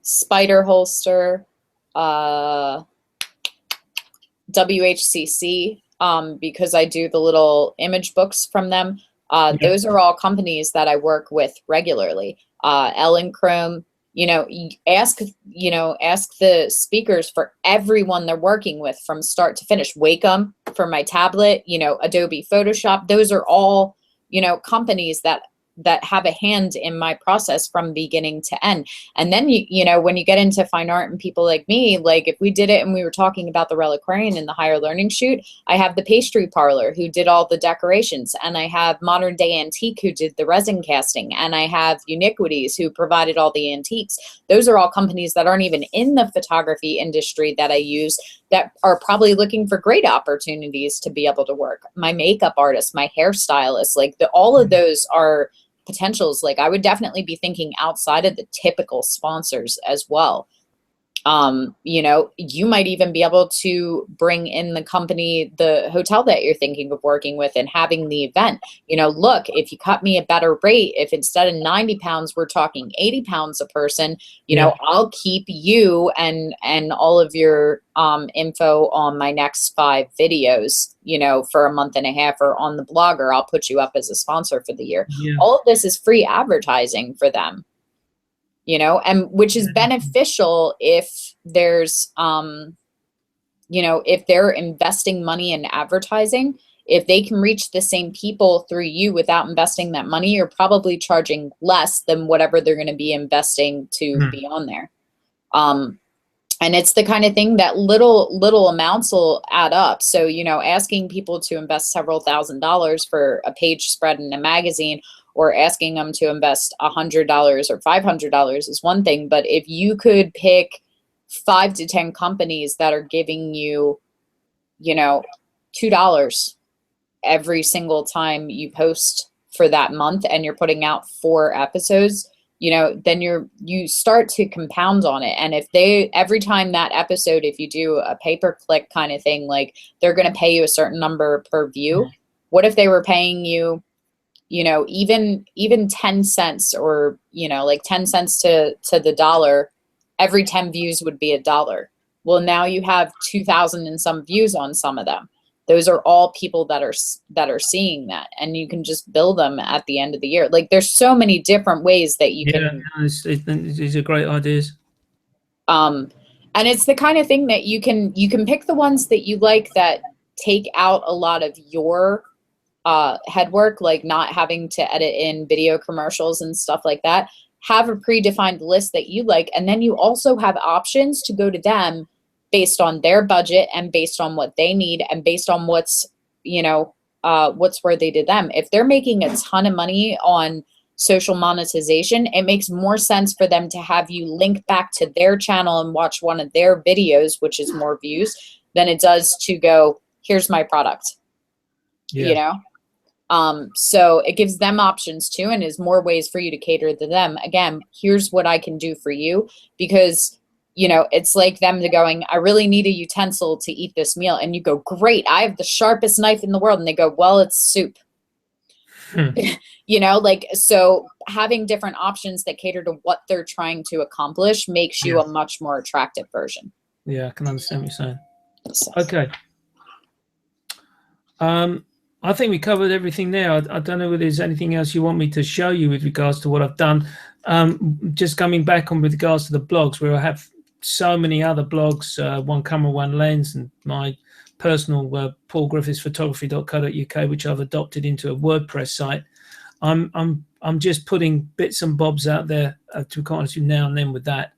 S3: Spider holster, WHCC, because I do the little image books from them. Those are all companies that I work with regularly. Ellen Chrome, ask the speakers for everyone they're working with from start to finish. Wacom for my tablet, Adobe Photoshop. Those are all, companies that have a hand in my process from beginning to end. And then, when you get into fine art and people like me, like if we did it and we were talking about the Reliquarian in the higher learning shoot, I have the pastry parlor who did all the decorations, and I have Modern Day Antique who did the resin casting, and I have Uniquities who provided all the antiques. Those are all companies that aren't even in the photography industry that I use, that are probably looking for great opportunities to be able to work. My makeup artist, my hairstylist, all of those are potentials. Like I would definitely be thinking outside of the typical sponsors as well. You might even be able to bring in the company, the hotel that you're thinking of working with and having the event. Look, if you cut me a better rate, if instead of 90 pounds, we're talking 80 pounds a person, I'll keep you and all of your info on my next 5 videos, for a month and a half, or on the blog, or I'll put you up as a sponsor for the year. Yeah. All of this is free advertising for them. And which is beneficial if there's, if they're investing money in advertising. If they can reach the same people through you without investing that money, you're probably charging less than whatever they're going to be investing to be on there. And it's the kind of thing that little amounts will add up. So, asking people to invest several $1,000s for a page spread in a magazine, or asking them to invest $100 or $500 is one thing. But if you could pick 5 to 10 companies that are giving you, $2 every single time you post for that month, and you're putting out 4 episodes, then you start to compound on it. And if every time that episode, if you do a pay-per-click kind of thing, like they're going to pay you a certain number per view. What if they were paying you, even 10 cents, or, 10 cents to the dollar every 10 views would be $1. Well, now you have 2,000 and some views on some of them. Those are all people that are seeing that, and you can just bill them at the end of the year. Like, there's so many different ways that you can.
S2: These are great ideas.
S3: And it's the kind of thing that you can pick the ones that you like that take out a lot of your head work, like not having to edit in video commercials and stuff like that. Have a predefined list that you like, and then you also have options to go to them based on their budget and based on what they need and based on what's worthy to them. If they're making a ton of money on social monetization, it makes more sense for them to have you link back to their channel and watch one of their videos, which is more views, than it does to go, here's my product. So it gives them options too, and is more ways for you to cater to them. Again, here's what I can do for you, because it's like them going, I really need a utensil to eat this meal. And you go, great, I have the sharpest knife in the world. And they go, well, it's soup. So having different options that cater to what they're trying to accomplish makes you a much more attractive version.
S2: Yeah, I can understand what you're saying. Okay. I think we covered everything there. I don't know whether there's anything else you want me to show you with regards to what I've done. Just coming back on with regards to the blogs, where I have so many other blogs, One Camera, One Lens, and my personal paulgriffithsphotography.co.uk, which I've adopted into a WordPress site. I'm just putting bits and bobs out there, to be honest with you, now and then with that.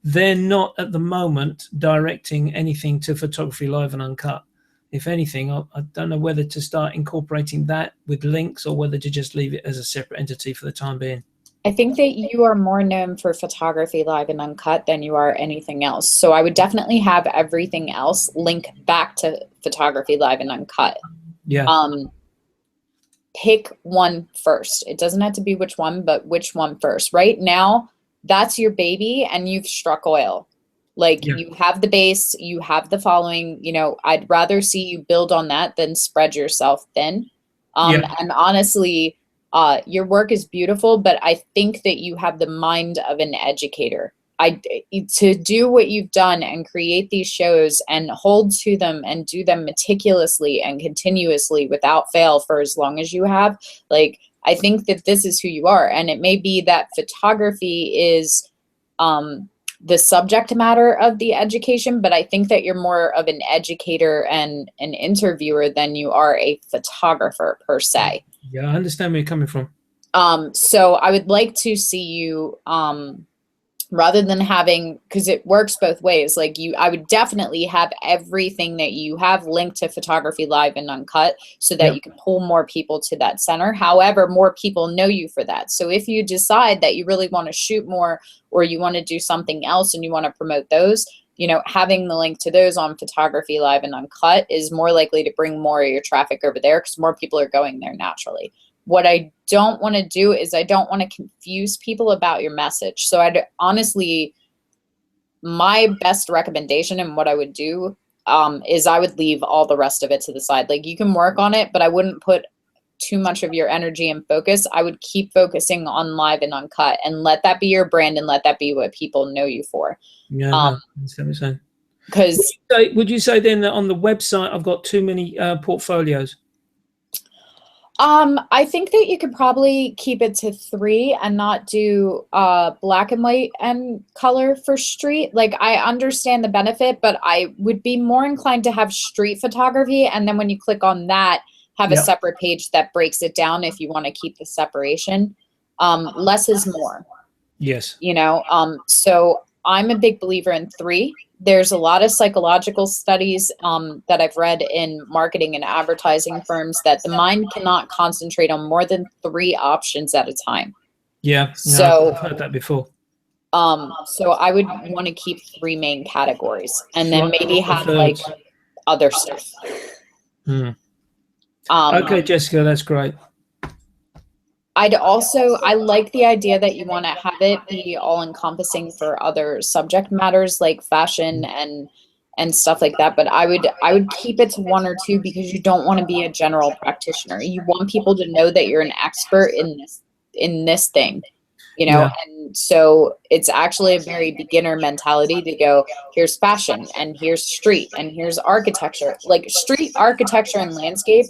S2: They're not at the moment directing anything to Photography Live and Uncut. If anything, I don't know whether to start incorporating that with links or whether to just leave it as a separate entity for the time being.
S3: I think that you are more known for Photography Live and Uncut than you are anything else. So I would definitely have everything else link back to Photography Live and Uncut.
S2: Yeah.
S3: Pick one first. It doesn't have to be which one, but which one first. Right now, that's your baby, and you've struck oil. Like, you have the base, you have the following. I'd rather see you build on that than spread yourself thin. And honestly, your work is beautiful, but I think that you have the mind of an educator. To do what you've done and create these shows and hold to them and do them meticulously and continuously without fail for as long as you have, like, I think that this is who you are. And it may be that photography is the subject matter of the education, but I think that you're more of an educator and an interviewer than you are a photographer per se.
S2: Yeah, I understand where you're coming from.
S3: So I would like to see you, rather than having, because it works both ways, like I would definitely have everything that you have linked to Photography Live and Uncut so that you can pull more people to that center. However, more people know you for that. So if you decide that you really want to shoot more, or you want to do something else and you want to promote those, having the link to those on Photography Live and Uncut is more likely to bring more of your traffic over there, because more people are going there naturally. What I don't want to do is I don't want to confuse people about your message. So I'd honestly, my best recommendation and what I would do is I would leave all the rest of it to the side. Like, you can work on it, but I wouldn't put too much of your energy and focus. I would keep focusing on Live and Uncut and let that be your brand and let that be what people know you for.
S2: Yeah, that's what I'm saying.
S3: Because
S2: would you say then that on the website I've got too many portfolios?
S3: I think that you could probably keep it to 3 and not do black and white and color for street. Like, I understand the benefit, but I would be more inclined to have street photography, and then when you click on that, have a separate page that breaks it down if you want to keep the separation. Less is more.
S2: Yes.
S3: So I'm a big believer in 3. There's a lot of psychological studies that I've read in marketing and advertising firms that the mind cannot concentrate on more than 3 options at a time.
S2: Yeah,
S3: so
S2: I've heard that before.
S3: So I would want to keep 3 main categories, and then maybe have like other stuff.
S2: Okay, Jessica, that's great.
S3: I like the idea that you want to have it be all encompassing for other subject matters like fashion and stuff like that. But I would keep it to 1 or 2, because you don't want to be a general practitioner. You want people to know that you're an expert in this thing. you know, and so it's actually a very beginner mentality to go, here's fashion and here's street and here's architecture. Like street architecture and landscape,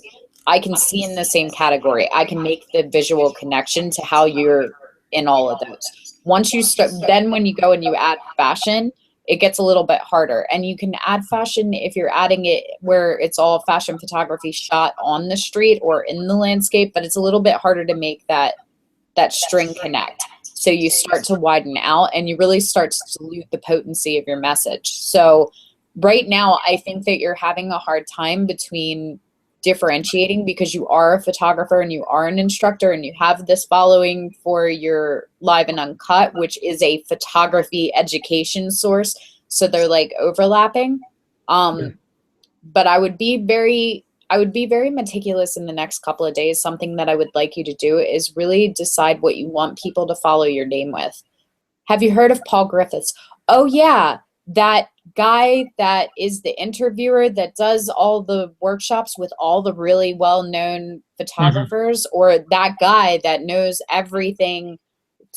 S3: I can see in the same category. I can make the visual connection to how you're in all of those. Once you start, then when you go and you add fashion, it gets a little bit harder. And you can add fashion if you're adding it where it's all fashion photography shot on the street or in the landscape, but it's a little bit harder to make that string connect. So you start to widen out and you really start to dilute the potency of your message. So right now, I think that you're having a hard time between differentiating because you are a photographer and you are an instructor and you have this following for your Live and Uncut, which is a photography education source. So they're like overlapping. But I would be very meticulous in the next couple of days. Something that I would like you to do is really decide what you want people to follow your name with. Have you heard of Paul Griffiths? Oh yeah, that guy that is the interviewer that does all the workshops with all the really well-known photographers, or that guy that knows everything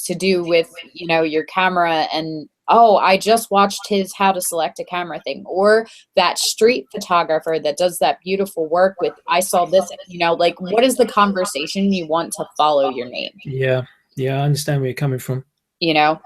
S3: to do with, you know, your camera and, oh, I just watched his how to select a camera thing, or that street photographer that does that beautiful work with, I saw this, you know, like what is the conversation you want to follow your name?
S2: Yeah. I understand where you're coming from.
S3: You know,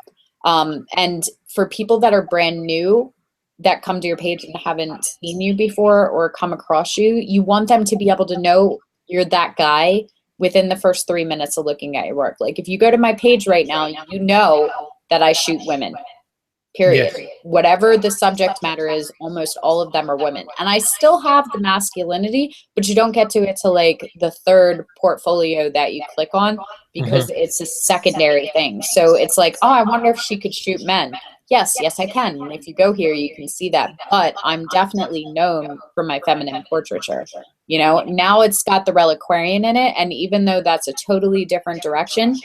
S3: and for people that are brand new that come to your page and haven't seen you before or come across you, you want them to be able to know you're that guy within the first 3 minutes of looking at your work. Like if you go to my page right now, you know that I shoot women, period.
S2: Yes.
S3: Whatever the subject matter is, almost all of them are women. And I still have the masculinity, but you don't get to it till like the third portfolio that you click on because it's a secondary thing. So it's like, oh, I wonder if she could shoot men. Yes, I can. And if you go here, you can see that. But I'm definitely known for my feminine portraiture. You know, now it's got the reliquarian in it. And even though that's a totally different direction,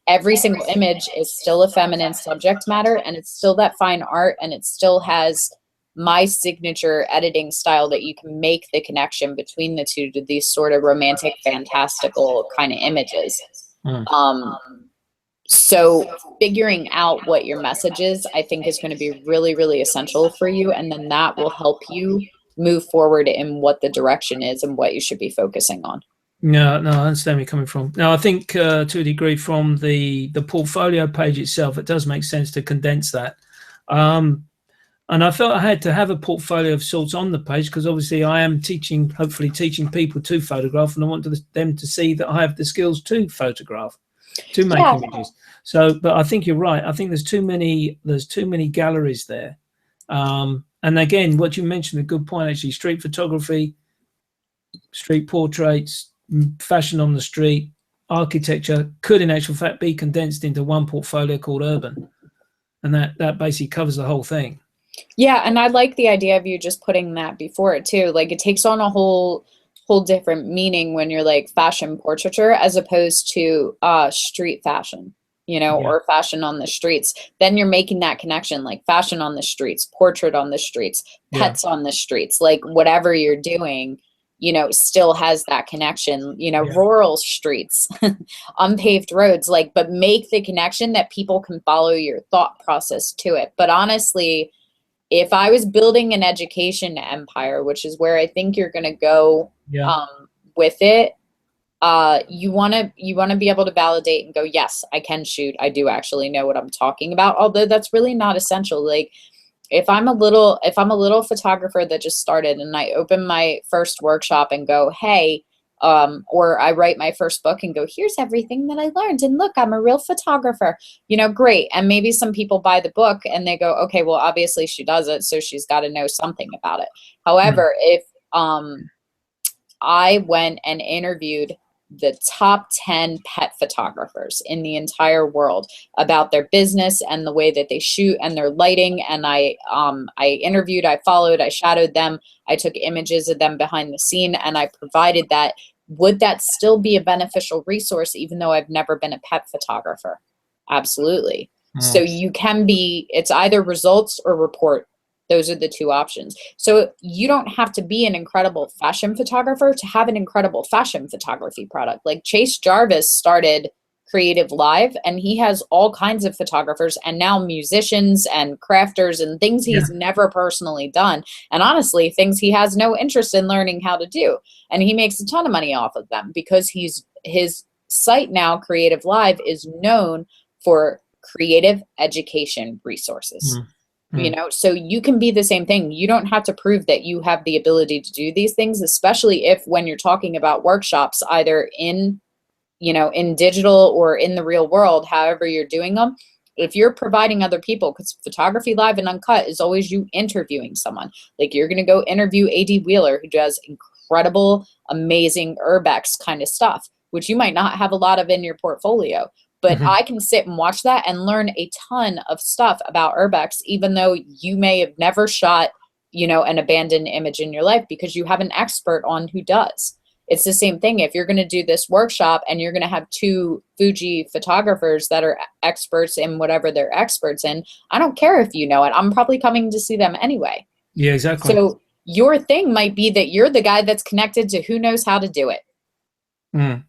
S3: every single image is still a feminine subject matter, and it's still that fine art, and it still has my signature editing style that you can make the connection between the two to these sort of romantic, fantastical kind of images. So figuring out what your message is, I think, is going to be really, really essential for you. And then that will help you move forward in what the direction is and what you should be focusing on.
S2: No, I understand where you're coming from. Now, I think to a degree from the portfolio page itself, it does make sense to condense that. And I felt I had to have a portfolio of sorts on the page because obviously I am hopefully teaching people to photograph, and I want them to see that I have the skills to photograph, to make images. So, but I think you're right. I think there's too many galleries there. And again, what you mentioned, a good point actually, street photography, street portraits, fashion on the street, architecture could in actual fact be condensed into one portfolio called urban, and that basically covers the whole thing.
S3: Yeah, and I like the idea of you just putting that before it too. Like it takes on a whole different meaning when you're like fashion portraiture as opposed to street fashion, you know, or fashion on the streets. Then you're making that connection, like fashion on the streets, portrait on the streets, pets on the streets, like whatever you're doing, you know, still has that connection, you know, rural streets, unpaved roads, like, but make the connection that people can follow your thought process to it. But honestly, if I was building an education empire, which is where I think you're going to go with it, you want to be able to validate and go, yes, I can shoot. I do actually know what I'm talking about. Although that's really not essential. Like if I'm a little photographer that just started and I open my first workshop and go, hey, or I write my first book and go, here's everything that I learned. And look, I'm a real photographer, you know, great. And maybe some people buy the book and they go, okay, well, obviously she does it, so she's got to know something about it. However, if I went and interviewed the top 10 pet photographers in the entire world about their business and the way that they shoot and their lighting. And I interviewed, I followed, I shadowed them. I took images of them behind the scene and I provided that. Would that still be a beneficial resource even though I've never been a pet photographer? Absolutely. So you can be, it's either results or report. Those are the two options. So you don't have to be an incredible fashion photographer to have an incredible fashion photography product. Like Chase Jarvis started Creative Live, and he has all kinds of photographers and now musicians and crafters and things he's never personally done, and honestly things he has no interest in learning how to do, and he makes a ton of money off of them because his site now, Creative Live, is known for creative education resources. You know, so you can be the same thing. You don't have to prove that you have the ability to do these things, especially if when you're talking about workshops, either in, you know, in digital or in the real world, however you're doing them, if you're providing other people, because photography live and uncut is always you interviewing someone. Like you're going to go interview AD Wheeler, who does incredible, amazing urbex kind of stuff, which you might not have a lot of in your portfolio. But I can sit and watch that and learn a ton of stuff about urbex, even though you may have never shot, you know, an abandoned image in your life, because you have an expert on who does. It's the same thing. If you're going to do this workshop and you're going to have 2 Fuji photographers that are experts in whatever they're experts in, I don't care if you know it. I'm probably coming to see them anyway.
S2: Yeah, exactly.
S3: So your thing might be that you're the guy that's connected to who knows how to do it.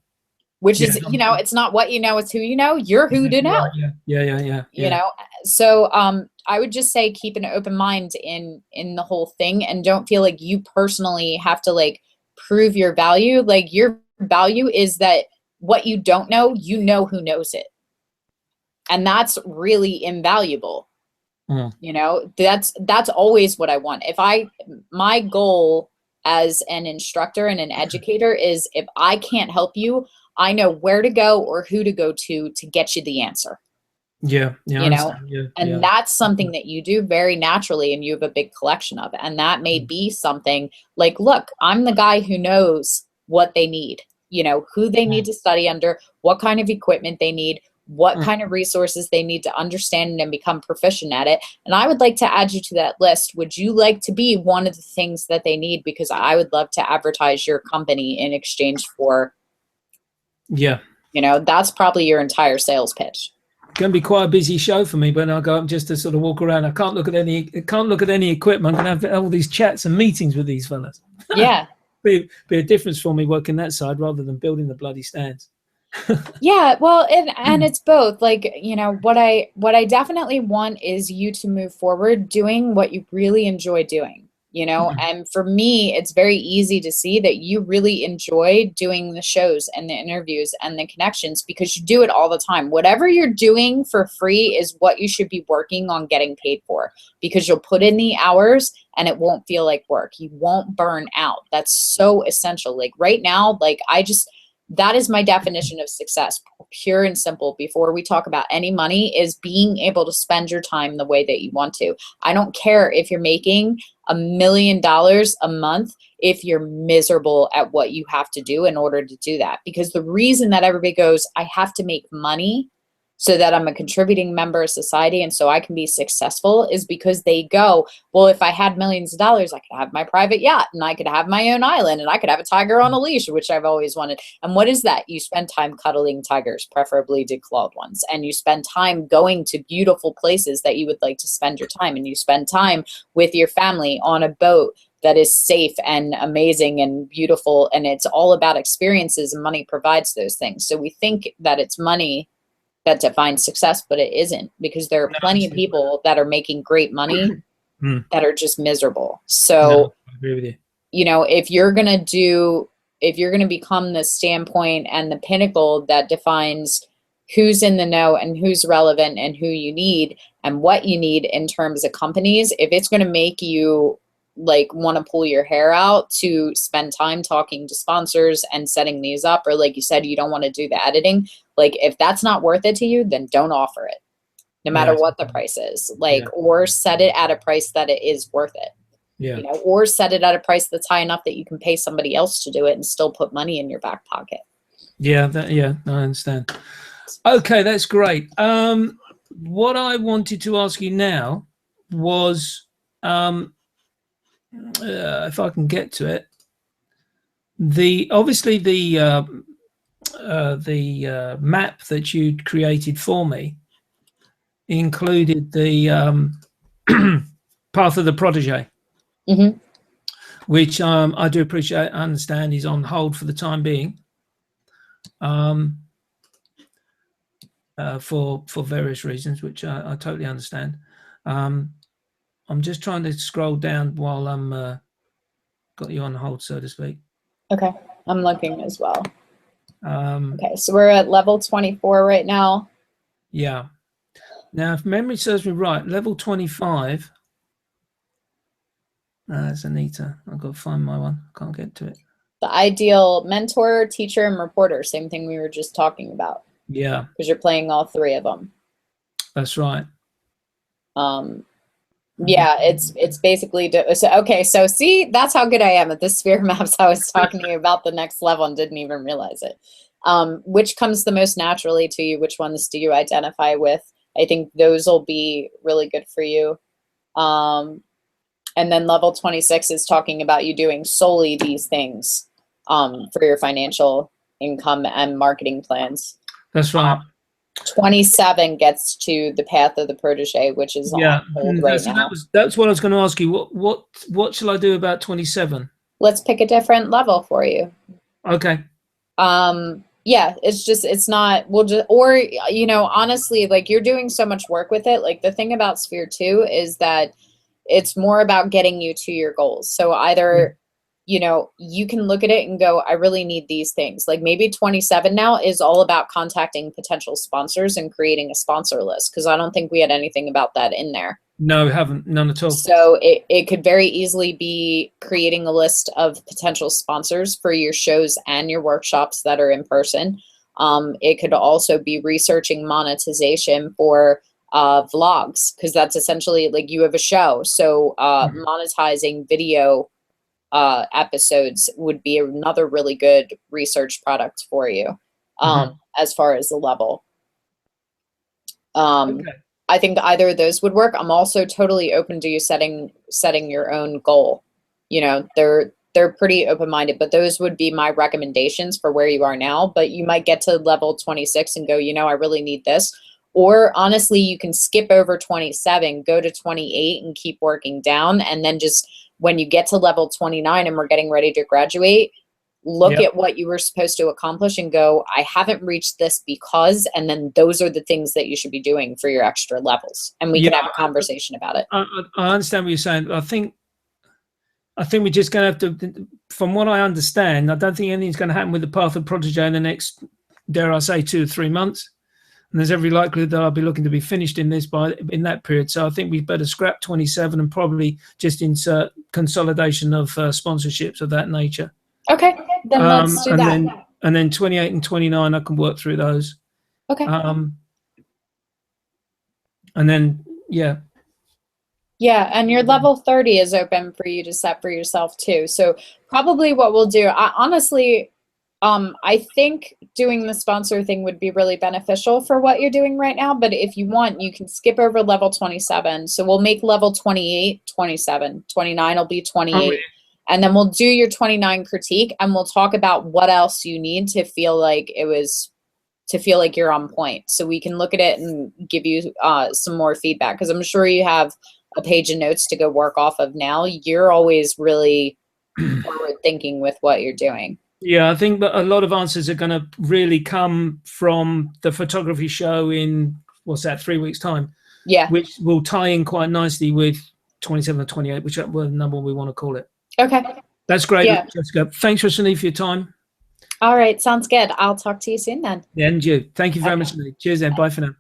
S3: Which is, you know, it's not what you know, it's who you know. You're who to know.
S2: Yeah.
S3: You know, so I would just say keep an open mind in the whole thing, and don't feel like you personally have to like prove your value. Like your value is that what you don't know, you know who knows it. And that's really invaluable. You know, that's always what I want. My goal as an instructor and an educator is, if I can't help you, I know where to go or who to go to get you the answer.
S2: You
S3: know, and that's something that you do very naturally, and you have a big collection of it. And that may be something like, look, I'm the guy who knows what they need, you know, who they need to study under, what kind of equipment they need, what kind of resources they need to understand and become proficient at it. And I would like to add you to that list. Would you like to be one of the things that they need? Because I would love to advertise your company in exchange for, you know, that's probably your entire sales pitch.
S2: Going to be quite a busy show for me when I go up just to sort of walk around. I can't look at any equipment. I'm going to have all these chats and meetings with these fellas.
S3: Yeah.
S2: be a difference for me working that side rather than building the bloody stands.
S3: Yeah, well, and it's both. Like, you know, what I definitely want is you to move forward doing what you really enjoy doing. You know, and for me, it's very easy to see that you really enjoy doing the shows and the interviews and the connections, because you do it all the time. Whatever you're doing for free is what you should be working on getting paid for, because you'll put in the hours and it won't feel like work. You won't burn out. That's so essential. Like right now, like that is my definition of success, pure and simple. Before we talk about any money, is being able to spend your time the way that you want to. I don't care if you're making $1 million a month if you're miserable at what you have to do in order to do that. Because the reason that everybody goes, I have to make money so that I'm a contributing member of society and so I can be successful, is because they go, well, if I had millions of dollars, I could have my private yacht and I could have my own island and I could have a tiger on a leash, which I've always wanted. And what is that? You spend time cuddling tigers, preferably declawed ones. And you spend time going to beautiful places that you would like to spend your time. And you spend time with your family on a boat that is safe and amazing and beautiful. And it's all about experiences, and money provides those things. So we think that it's money that defines success, but it isn't, because there are plenty of people that are making great money that are just miserable. So,
S2: I agree with you.
S3: You know, if you're going to become the standpoint and the pinnacle that defines who's in the know and who's relevant and who you need and what you need in terms of companies, if it's going to make you like want to pull your hair out to spend time talking to sponsors and setting these up, or like you said, you don't want to do the editing, like if that's not worth it to you, then don't offer it, no matter what the price is, like, or set it at a price that it is worth it. You know, or set it at a price that's high enough that you can pay somebody else to do it and still put money in your back pocket.
S2: I understand. Okay, that's great. What I wanted to ask you now was, if I can get to it, the map that you created for me included the path of the protege, which I do appreciate. I understand is on hold for the time being. for various reasons, which I totally understand. I'm just trying to scroll down while I'm got you on hold, so to speak.
S3: Okay, I'm looking as well.
S2: Um,
S3: Okay, so we're at level 24 right now.
S2: Yeah. Now, if memory serves me right, level 25. That's Anita. I've got to find my one. Can't get to it.
S3: The ideal mentor, teacher, and reporter. Same thing we were just talking about.
S2: Yeah.
S3: Because you're playing all three of them.
S2: That's right.
S3: Yeah, it's basically so see, that's how good I am at the sphere maps. I was talking to you about the next level and didn't even realize it. Which comes the most naturally to you? Which ones do you identify with? I think those will be really good for you. And then level 26 is talking about you doing solely these things for your financial income and marketing plans.
S2: That's right.
S3: 27 gets to the path of the protege, which is on hold right now.
S2: That's what I was going to ask you. What shall I do about 27?
S3: Let's pick a different level for you.
S2: Okay.
S3: Yeah, it's not, or, honestly, like, you're doing so much work with it. Like, the thing about Sphere 2 is that it's more about getting you to your goals. So either, you can look at it and go, I really need these things. Like, maybe 27 now is all about contacting potential sponsors and creating a sponsor list, because I don't think we had anything about that in there.
S2: No, we haven't. None at all.
S3: So it could very easily be creating a list of potential sponsors for your shows and your workshops that are in person. It could also be researching monetization for vlogs, because that's essentially like you have a show. So monetizing video episodes would be another really good research product for you as far as the level. Okay. I think either of those would work. I'm also totally open to you setting your own goal. They're pretty open-minded, but those would be my recommendations for where you are now. But you might get to level 26 and go, I really need this. Or honestly, you can skip over 27, go to 28 and keep working down. And then just when you get to level 29 and we're getting ready to graduate, look at what you were supposed to accomplish and go, I haven't reached this because, and then those are the things that you should be doing for your extra levels. And we can have a conversation about it.
S2: I understand what you're saying. I think we're just going to have to, from what I understand, I don't think anything's going to happen with the path of protege in the next, dare I say, 2 or 3 months. And there's every likelihood that I'll be looking to be finished in that period. So I think we better scrap 27 and probably just insert consolidation of sponsorships of that nature.
S3: Okay, then let's do that.
S2: And then 28 and 29, I can work through those.
S3: Okay.
S2: And then, yeah.
S3: Yeah, and your level 30 is open for you to set for yourself too. So probably what we'll do, I think doing the sponsor thing would be really beneficial for what you're doing right now. But if you want, you can skip over level 27. So we'll make level 28, 27, 29 will be 28. Oh, yeah. And then we'll do your 29 critique and we'll talk about what else you need to feel like you're on point. So we can look at it and give you some more feedback, because I'm sure you have a page of notes to go work off of now. You're always really forward thinking with what you're doing.
S2: Yeah, I think that a lot of answers are going to really come from the photography show in, 3 weeks time?
S3: Yeah.
S2: Which will tie in quite nicely with 27 or 28, whichever number we want to call it.
S3: Okay.
S2: That's great, Jessica. Thanks, Roshni, for your time.
S3: All right, sounds good. I'll talk to you soon then.
S2: And you. Thank you very much, Lee. Cheers then. Bye for now.